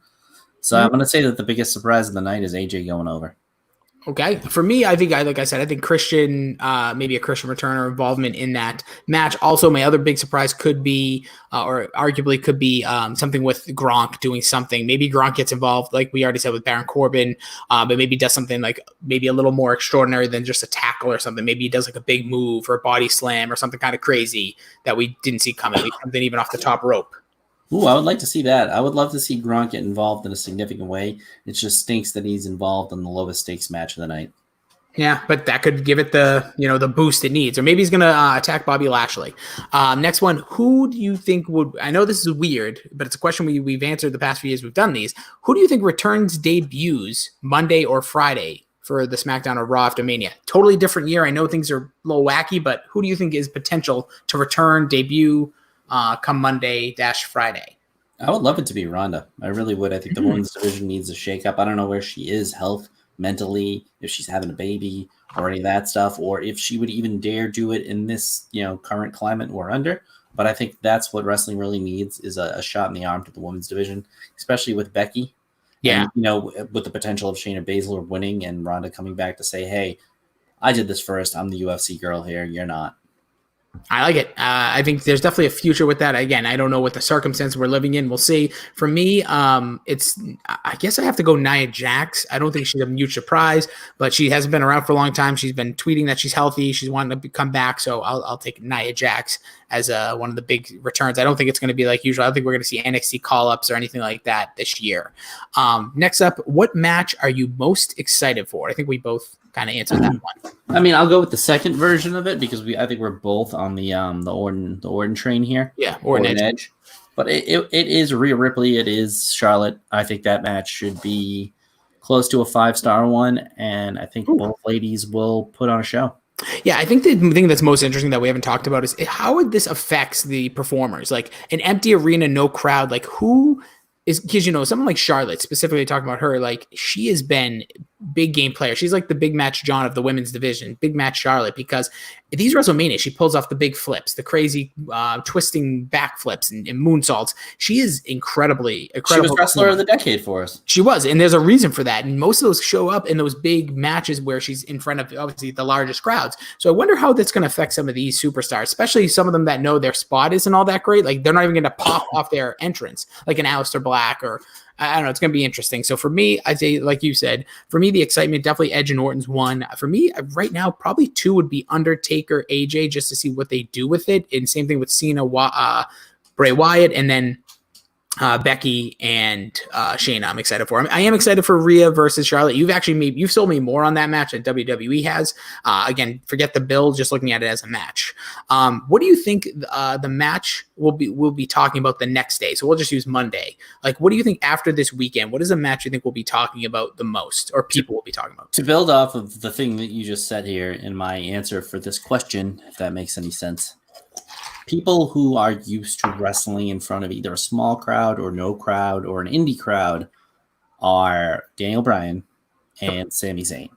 So I'm going to say that the biggest surprise of the night is AJ going over. Okay. For me, I think, like I said, I think Christian, maybe a Christian return or involvement in that match. Also, my other big surprise could be, or arguably could be, something with Gronk doing something. Maybe Gronk gets involved, like we already said, with Baron Corbin, but maybe does something maybe a little more extraordinary than just a tackle or something. Maybe he does a big move or a body slam or something kind of crazy that we didn't see coming. Maybe something even off the top rope. Ooh, I would like to see that. I would love to see Gronk get involved in a significant way. It just stinks that he's involved in the lowest stakes match of the night. Yeah, but that could give it the boost it needs. Or maybe he's going to attack Bobby Lashley. Next one, who do you think would – I know this is weird, but it's a question we've answered the past few years we've done these. Who do you think returns debuts Monday or Friday for the SmackDown or Raw after Mania? Totally different year. I know things are a little wacky, but who do you think is potential to return, debut come Monday-Friday? I would love it to be Ronda. I really would. I think the women's division needs a shakeup. I don't know where she is mentally, if she's having a baby or any of that stuff, or if she would even dare do it in this, current climate we're under. But I think that's what wrestling really needs is a shot in the arm to the women's division, especially with Becky. Yeah. And, with the potential of Shayna Baszler winning and Ronda coming back to say, hey, I did this first. I'm the UFC girl here. You're not. I like it. I think there's definitely a future with that. Again, I don't know what the circumstances we're living in. We'll see. For me, I guess I have to go Nia Jax. I don't think she's a huge surprise, but she hasn't been around for a long time. She's been tweeting that she's healthy. She's wanting to come back. So I'll take Nia Jax as one of the big returns. I don't think it's going to be like usual. I don't think we're going to see NXT call-ups or anything like that this year. Next up, what match are you most excited for? I think we both kind of answered that one. I mean, I'll go with the second version of it because I think we're both on the Orton train here. Yeah, Orton Edge. But it is Rhea Ripley. It is Charlotte. I think that match should be close to a 5-star one, and I think both ladies will put on a show. Yeah, I think the thing that's most interesting that we haven't talked about is how would this affects the performers? Like an empty arena, no crowd. Like who is, because someone like Charlotte, specifically talking about her, like she has been big game player. She's like the big match John of the women's division, big match Charlotte, because at these WrestleMania, she pulls off the big flips, the crazy twisting back flips and moonsaults. She is incredible. She was wrestler of the decade for us. She was, and there's a reason for that. And most of those show up in those big matches where she's in front of obviously the largest crowds. So I wonder how that's going to affect some of these superstars, especially some of them that know their spot isn't all that great. Like they're not even going to pop off their entrance, like an Aleister Black or I don't know. It's going to be interesting. So for me, I'd say, like you said, for me, the excitement, definitely Edge and Orton's one. For me, right now, probably two would be Undertaker, AJ, just to see what they do with it. And same thing with Cena, Bray Wyatt, and then Becky and Shayna. I'm excited for. I am excited for Rhea versus Charlotte. You've sold me more on that match than WWE has. Again, forget the build, just looking at it as a match. What do you think the match we'll be talking about the next day? So we'll just use Monday. Like, what do you think after this weekend? What is a match you think we'll be talking about the most, or people will be talking about? To build off of the thing that you just said here in my answer for this question, if that makes any sense. People who are used to wrestling in front of either a small crowd or no crowd or an indie crowd are Daniel Bryan and Sami Zayn.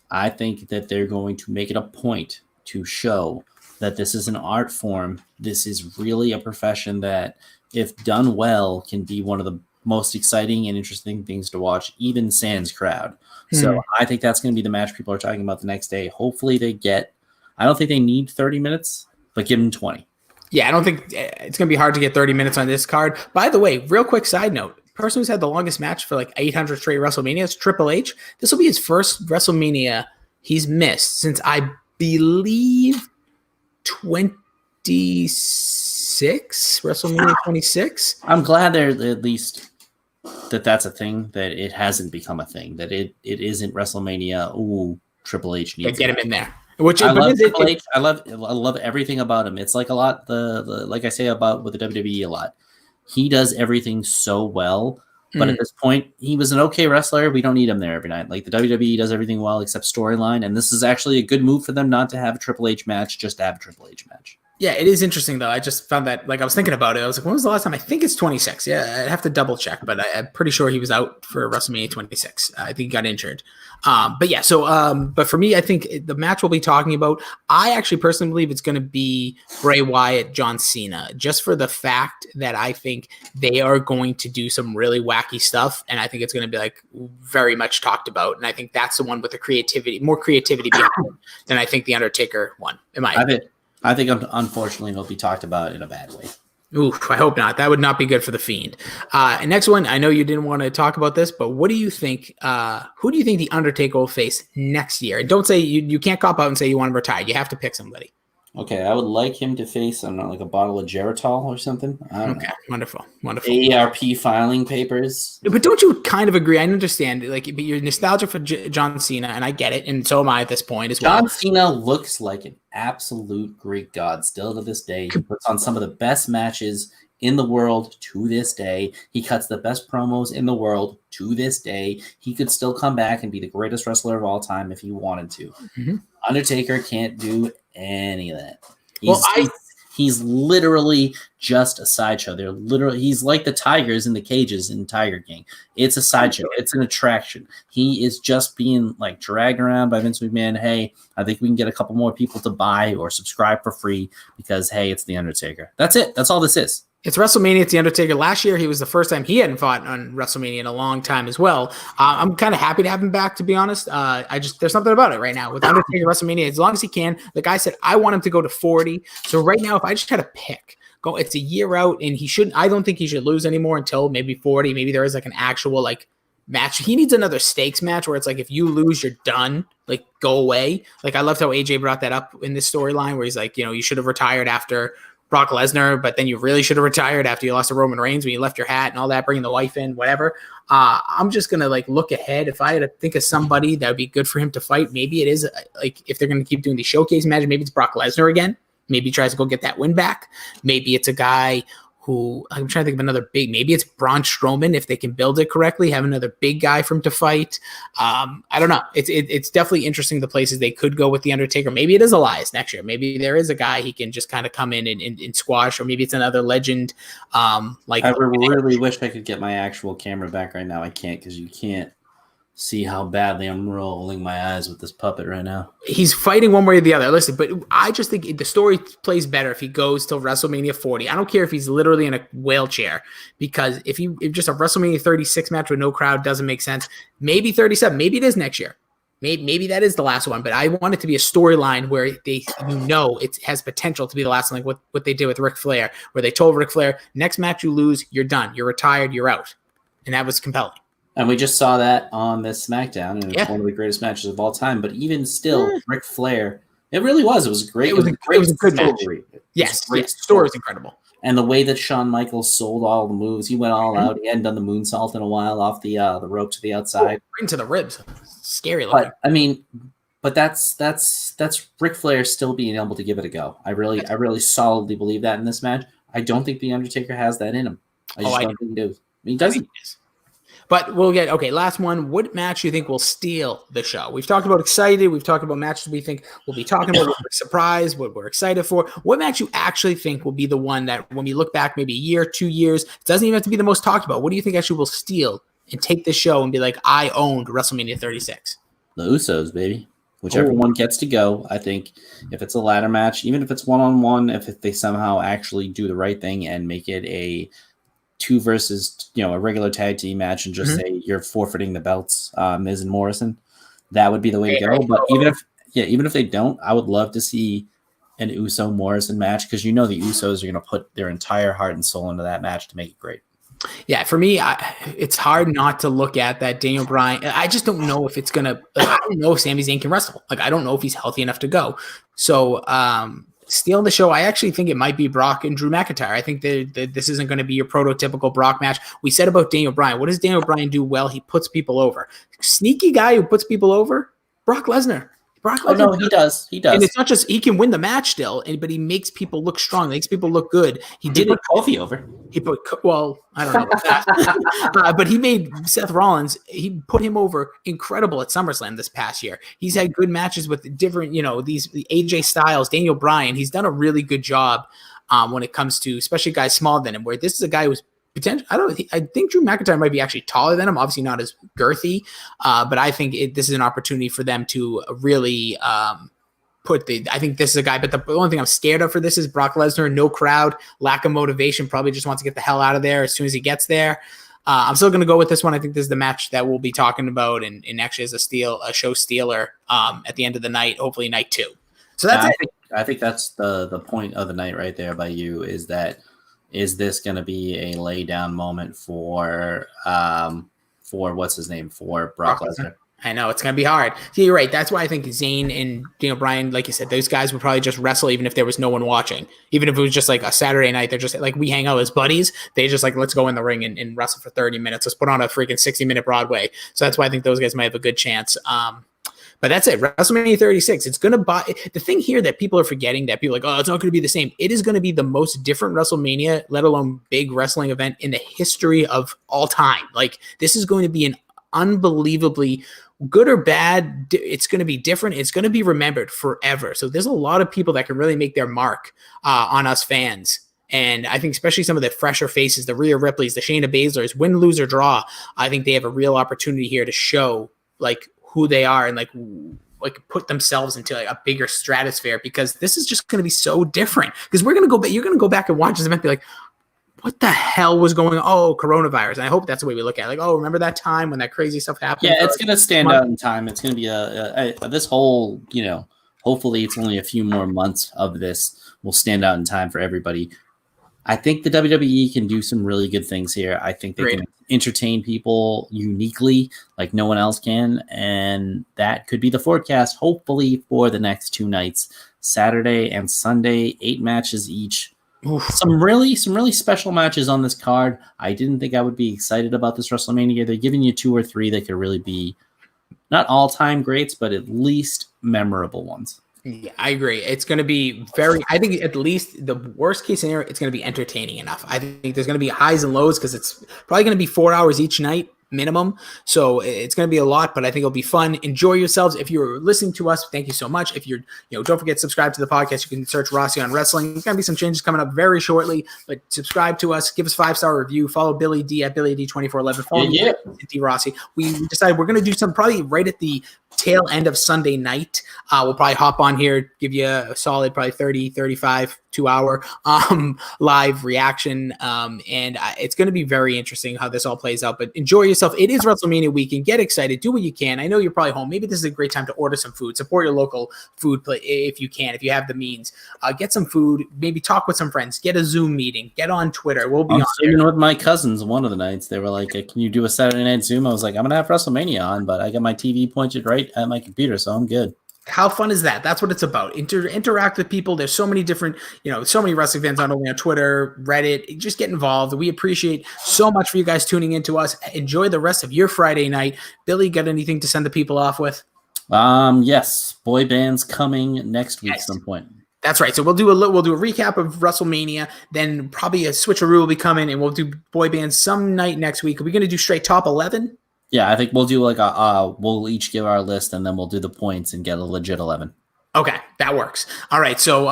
I think that they're going to make it a point to show that this is an art form. This is really a profession that, if done well, can be one of the most exciting and interesting things to watch, even sans crowd. So I think that's going to be the match people are talking about the next day. Hopefully I don't think they need 30 minutes, but give them 20. Yeah, I don't think it's going to be hard to get 30 minutes on this card. By the way, real quick side note, person who's had the longest match for like 800 straight WrestleManias, Triple H. This will be his first WrestleMania he's missed since I believe 26, WrestleMania 26. I'm glad they're at least that's a thing, that it hasn't become a thing, that it isn't WrestleMania. Ooh, Triple H needs to get him in there. I love Triple H. I love everything about him. It's like a lot the like I say about with the WWE a lot. He does everything so well, but at this point, he was an okay wrestler. We don't need him there every night. Like the WWE does everything well except storyline, and this is actually a good move for them not to have a Triple H match, just to have a Triple H match. Yeah, it is interesting, though. I just found that, like, I was thinking about it. I was like, when was the last time? I think it's 26. Yeah, I'd have to double check, but I'm pretty sure he was out for WrestleMania 26. I think he got injured. But for me, I think the match we'll be talking about, I actually personally believe it's going to be Bray Wyatt, John Cena, just for the fact that I think they are going to do some really wacky stuff, and I think it's going to be, like, very much talked about, and I think that's the one with the more creativity behind it than I think the Undertaker one, in my opinion. I think, unfortunately, it'll be talked about in a bad way. Oof, I hope not. That would not be good for the Fiend. And next one, I know you didn't want to talk about this, but what do you think? Who do you think the Undertaker will face next year? And don't say you can't cop out and say you want him retired. You have to pick somebody. Okay, I would like him to face, I don't know, like a bottle of Geritol or something. Okay, wonderful. AARP filing papers. But don't you kind of agree? I understand, like, but you're nostalgic for John Cena, and I get it, and so am I at this point as well. John Cena looks like an absolute Greek god still to this day. He puts on some of the best matches in the world to this day. He cuts the best promos in the world to this day. He could still come back and be the greatest wrestler of all time if he wanted to. Mm-hmm. Undertaker can't do any of that. He's literally just a sideshow. He's like the tigers in the cages in Tiger King. It's a sideshow. It's an attraction. He is just being like dragged around by Vince McMahon. Hey, I think we can get a couple more people to buy or subscribe for free because, hey, it's The Undertaker. That's it. That's all this is. It's WrestleMania. It's The Undertaker. Last year, he was the first time he hadn't fought on WrestleMania in a long time as well. I'm kind of happy to have him back, to be honest. There's something about it right now with Undertaker WrestleMania. As long as he can, the guy said, I want him to go to 40. So right now, if I just had to pick, it's a year out, and I don't think he should lose anymore until maybe 40. Maybe there is like an actual like match. He needs another stakes match where it's like, if you lose, you're done. Like, go away. Like, I loved how AJ brought that up in this storyline where he's like, you should have retired after Brock Lesnar, but then you really should have retired after you lost to Roman Reigns when you left your hat and all that, bringing the wife in, whatever. I'm just going to like look ahead. If I had to think of somebody that would be good for him to fight, maybe it is like, if they're going to keep doing these showcase matches, maybe it's Brock Lesnar again. Maybe he tries to go get that win back. Maybe it's a guy who, I'm trying to think of another big, maybe it's Braun Strowman if they can build it correctly, have another big guy for him to fight. I don't know. It's definitely interesting the places they could go with The Undertaker. Maybe it is Elias next year. Maybe there is a guy he can just kind of come in and squash, or maybe it's another legend. I really wish I could get my actual camera back right now. I can't, because you can't see how badly I'm rolling my eyes with this puppet right now. He's fighting one way or the other. Listen, but I just think the story plays better if he goes till WrestleMania 40. I don't care if he's literally in a wheelchair, because if just a WrestleMania 36 match with no crowd doesn't make sense. Maybe 37. Maybe it is next year. Maybe that is the last one, but I want it to be a storyline where it has potential to be the last one, like what they did with Ric Flair, where they told Ric Flair, next match you lose, you're done. You're retired. You're out. And that was compelling. And we just saw that on this SmackDown, and it's one of the greatest matches of all time. But even still, Ric Flair, it really was. It was great. It was a good match. Yes, the story was incredible. And the way that Shawn Michaels sold all the moves, he went all out. He hadn't done the moonsault in a while off the rope to the outside, right into the ribs. Scary looking. But that's Ric Flair still being able to give it a go. I really solidly believe that in this match. I don't think The Undertaker has that in him. I don't think he does. He doesn't. But we'll get, last one. What match do you think will steal the show? We've talked about excited. We've talked about matches we think we'll be talking about, what we're surprised, what we're excited for. What match you actually think will be the one that when we look back maybe a year, 2 years, it doesn't even have to be the most talked about. What do you think actually will steal and take the show and be like, I owned WrestleMania 36? The Usos, baby. Whichever one gets to go. I think if it's a ladder match, even if it's one-on-one, if they somehow actually do the right thing and make it a 2 versus a regular tag team match and just say you're forfeiting the belts, Miz and Morrison, that would be the way to go. But even if they don't, I would love to see an Uso Morrison match, because the Usos are going to put their entire heart and soul into that match to make it great. Yeah, for me, it's hard not to look at that Daniel Bryan. I just don't know if it's gonna. I don't know if Sami Zayn can wrestle. I don't know if he's healthy enough to go. So stealing the show, I actually think it might be Brock and Drew McIntyre. I think that this isn't going to be your prototypical Brock match. We said about Daniel Bryan. What does Daniel Bryan do well? He puts people over. Sneaky guy who puts people over, Brock Lesnar. No, he does. And it's not just he can win the match still, but he makes people look strong, makes people look good. He did put Kofi over. I don't know about that. But he made Seth Rollins, he put him over incredible at SummerSlam this past year. He's had good matches with different, these AJ Styles, Daniel Bryan. He's done a really good job when it comes to especially guys smaller than him, where this is a guy who's potential. I think Drew McIntyre might be actually taller than him. Obviously not as girthy, but I think this is an opportunity for them to really I think this is a guy. But the only thing I'm scared of for this is Brock Lesnar. No crowd, lack of motivation. Probably just wants to get the hell out of there as soon as he gets there. I'm still going to go with this one. I think this is the match that we'll be talking about, and actually as a show stealer at the end of the night. Hopefully night 2. So that's it. I think that's the point of the night right there by you, is that. Is this going to be a lay down moment for what's his name, for Brock Lesnar? I know it's going to be hard. See, you're right. That's why I think Zayn and Daniel Bryan, like you said, those guys would probably just wrestle even if there was no one watching. Even if it was just like a Saturday night, they're just like, we hang out as buddies. They just like, let's go in the ring and wrestle for 30 minutes. Let's put on a freaking 60-minute Broadway. So that's why I think those guys might have a good chance. But that's it. WrestleMania 36. It's going to buy the thing here that people are forgetting, that people are like, it's not going to be the same. It is going to be the most different WrestleMania, let alone big wrestling event in the history of all time. Like, this is going to be unbelievably good or bad. It's going to be different. It's going to be remembered forever. So there's a lot of people that can really make their mark on us fans. And I think especially some of the fresher faces, the Rhea Ripleys, the Shayna Baszlers, win, lose, or draw, I think they have a real opportunity here to show like who they are and like put themselves into like a bigger stratosphere, because this is just going to be so different. Because we're going to go back, you're going to go back and watch this event and be like, what the hell was going on? Oh, coronavirus. And I hope that's the way we look at it. Like, oh, remember that time when that crazy stuff happened? Yeah, it's going to stand out in time. It's going to be this whole, hopefully it's only a few more months of this will stand out in time for everybody. I think the WWE can do some really good things here. I think they can entertain people uniquely like no one else can. And that could be the forecast, hopefully, for the next 2 nights, Saturday and Sunday, 8 matches each. Oof. Some really special matches on this card. I didn't think I would be excited about this WrestleMania. They're giving you 2 or 3 that could really be not all-time greats, but at least memorable ones. Yeah, I agree. It's going to be I think at least the worst case scenario, it's going to be entertaining enough. I think there's going to be highs and lows because it's probably going to be 4 hours each night minimum. So it's going to be a lot, but I think it'll be fun. Enjoy yourselves. If you're listening to us, thank you so much. If you're, don't forget to subscribe to the podcast. You can search Rossi on Wrestling. There's going to be some changes coming up very shortly, but subscribe to us, give us 5-star review, follow Billy D at Billy D 2411. Follow me at D Rossi. We decided we're going to do some probably right at the tail end of Sunday night. We'll probably hop on here, give you a solid probably 30, 35, 2-hour live reaction. And it's going to be very interesting how this all plays out, but enjoy yourself. It is WrestleMania weekend. Get excited. Do what you can. I know you're probably home. Maybe this is a great time to order some food. Support your local food place if you can, if you have the means. Get some food. Maybe talk with some friends. Get a Zoom meeting. Get on Twitter. We'll be on Zooming with my cousins one of the nights. They were like, can you do a Saturday night Zoom? I was like, I'm going to have WrestleMania on, but I got my TV pointed right at my computer, so I'm good. How fun is that? That's what it's about. Interact with people. There's so many different, so many wrestling fans, not only on Twitter, Reddit. Just get involved. We appreciate so much for you guys tuning in to us. Enjoy the rest of your Friday night. Billy, got anything to send the people off with? Yes. Boy bands coming next week at some point. That's right. So we'll do a recap of WrestleMania. Then probably a switcheroo will be coming, and we'll do boy bands some night next week. Are we going to do straight top 11? Yeah, I think we'll do like we'll each give our list, and then we'll do the points and get a legit 11. Okay, that works. All right, so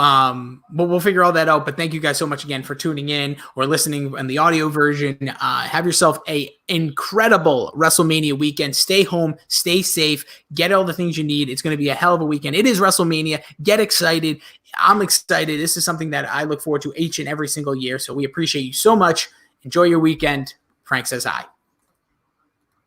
we'll figure all that out. But thank you guys so much again for tuning in or listening in the audio version. Have yourself a incredible WrestleMania weekend. Stay home, stay safe, get all the things you need. It's going to be a hell of a weekend. It is WrestleMania. Get excited. I'm excited. This is something that I look forward to each and every single year. So we appreciate you so much. Enjoy your weekend. Frank says hi.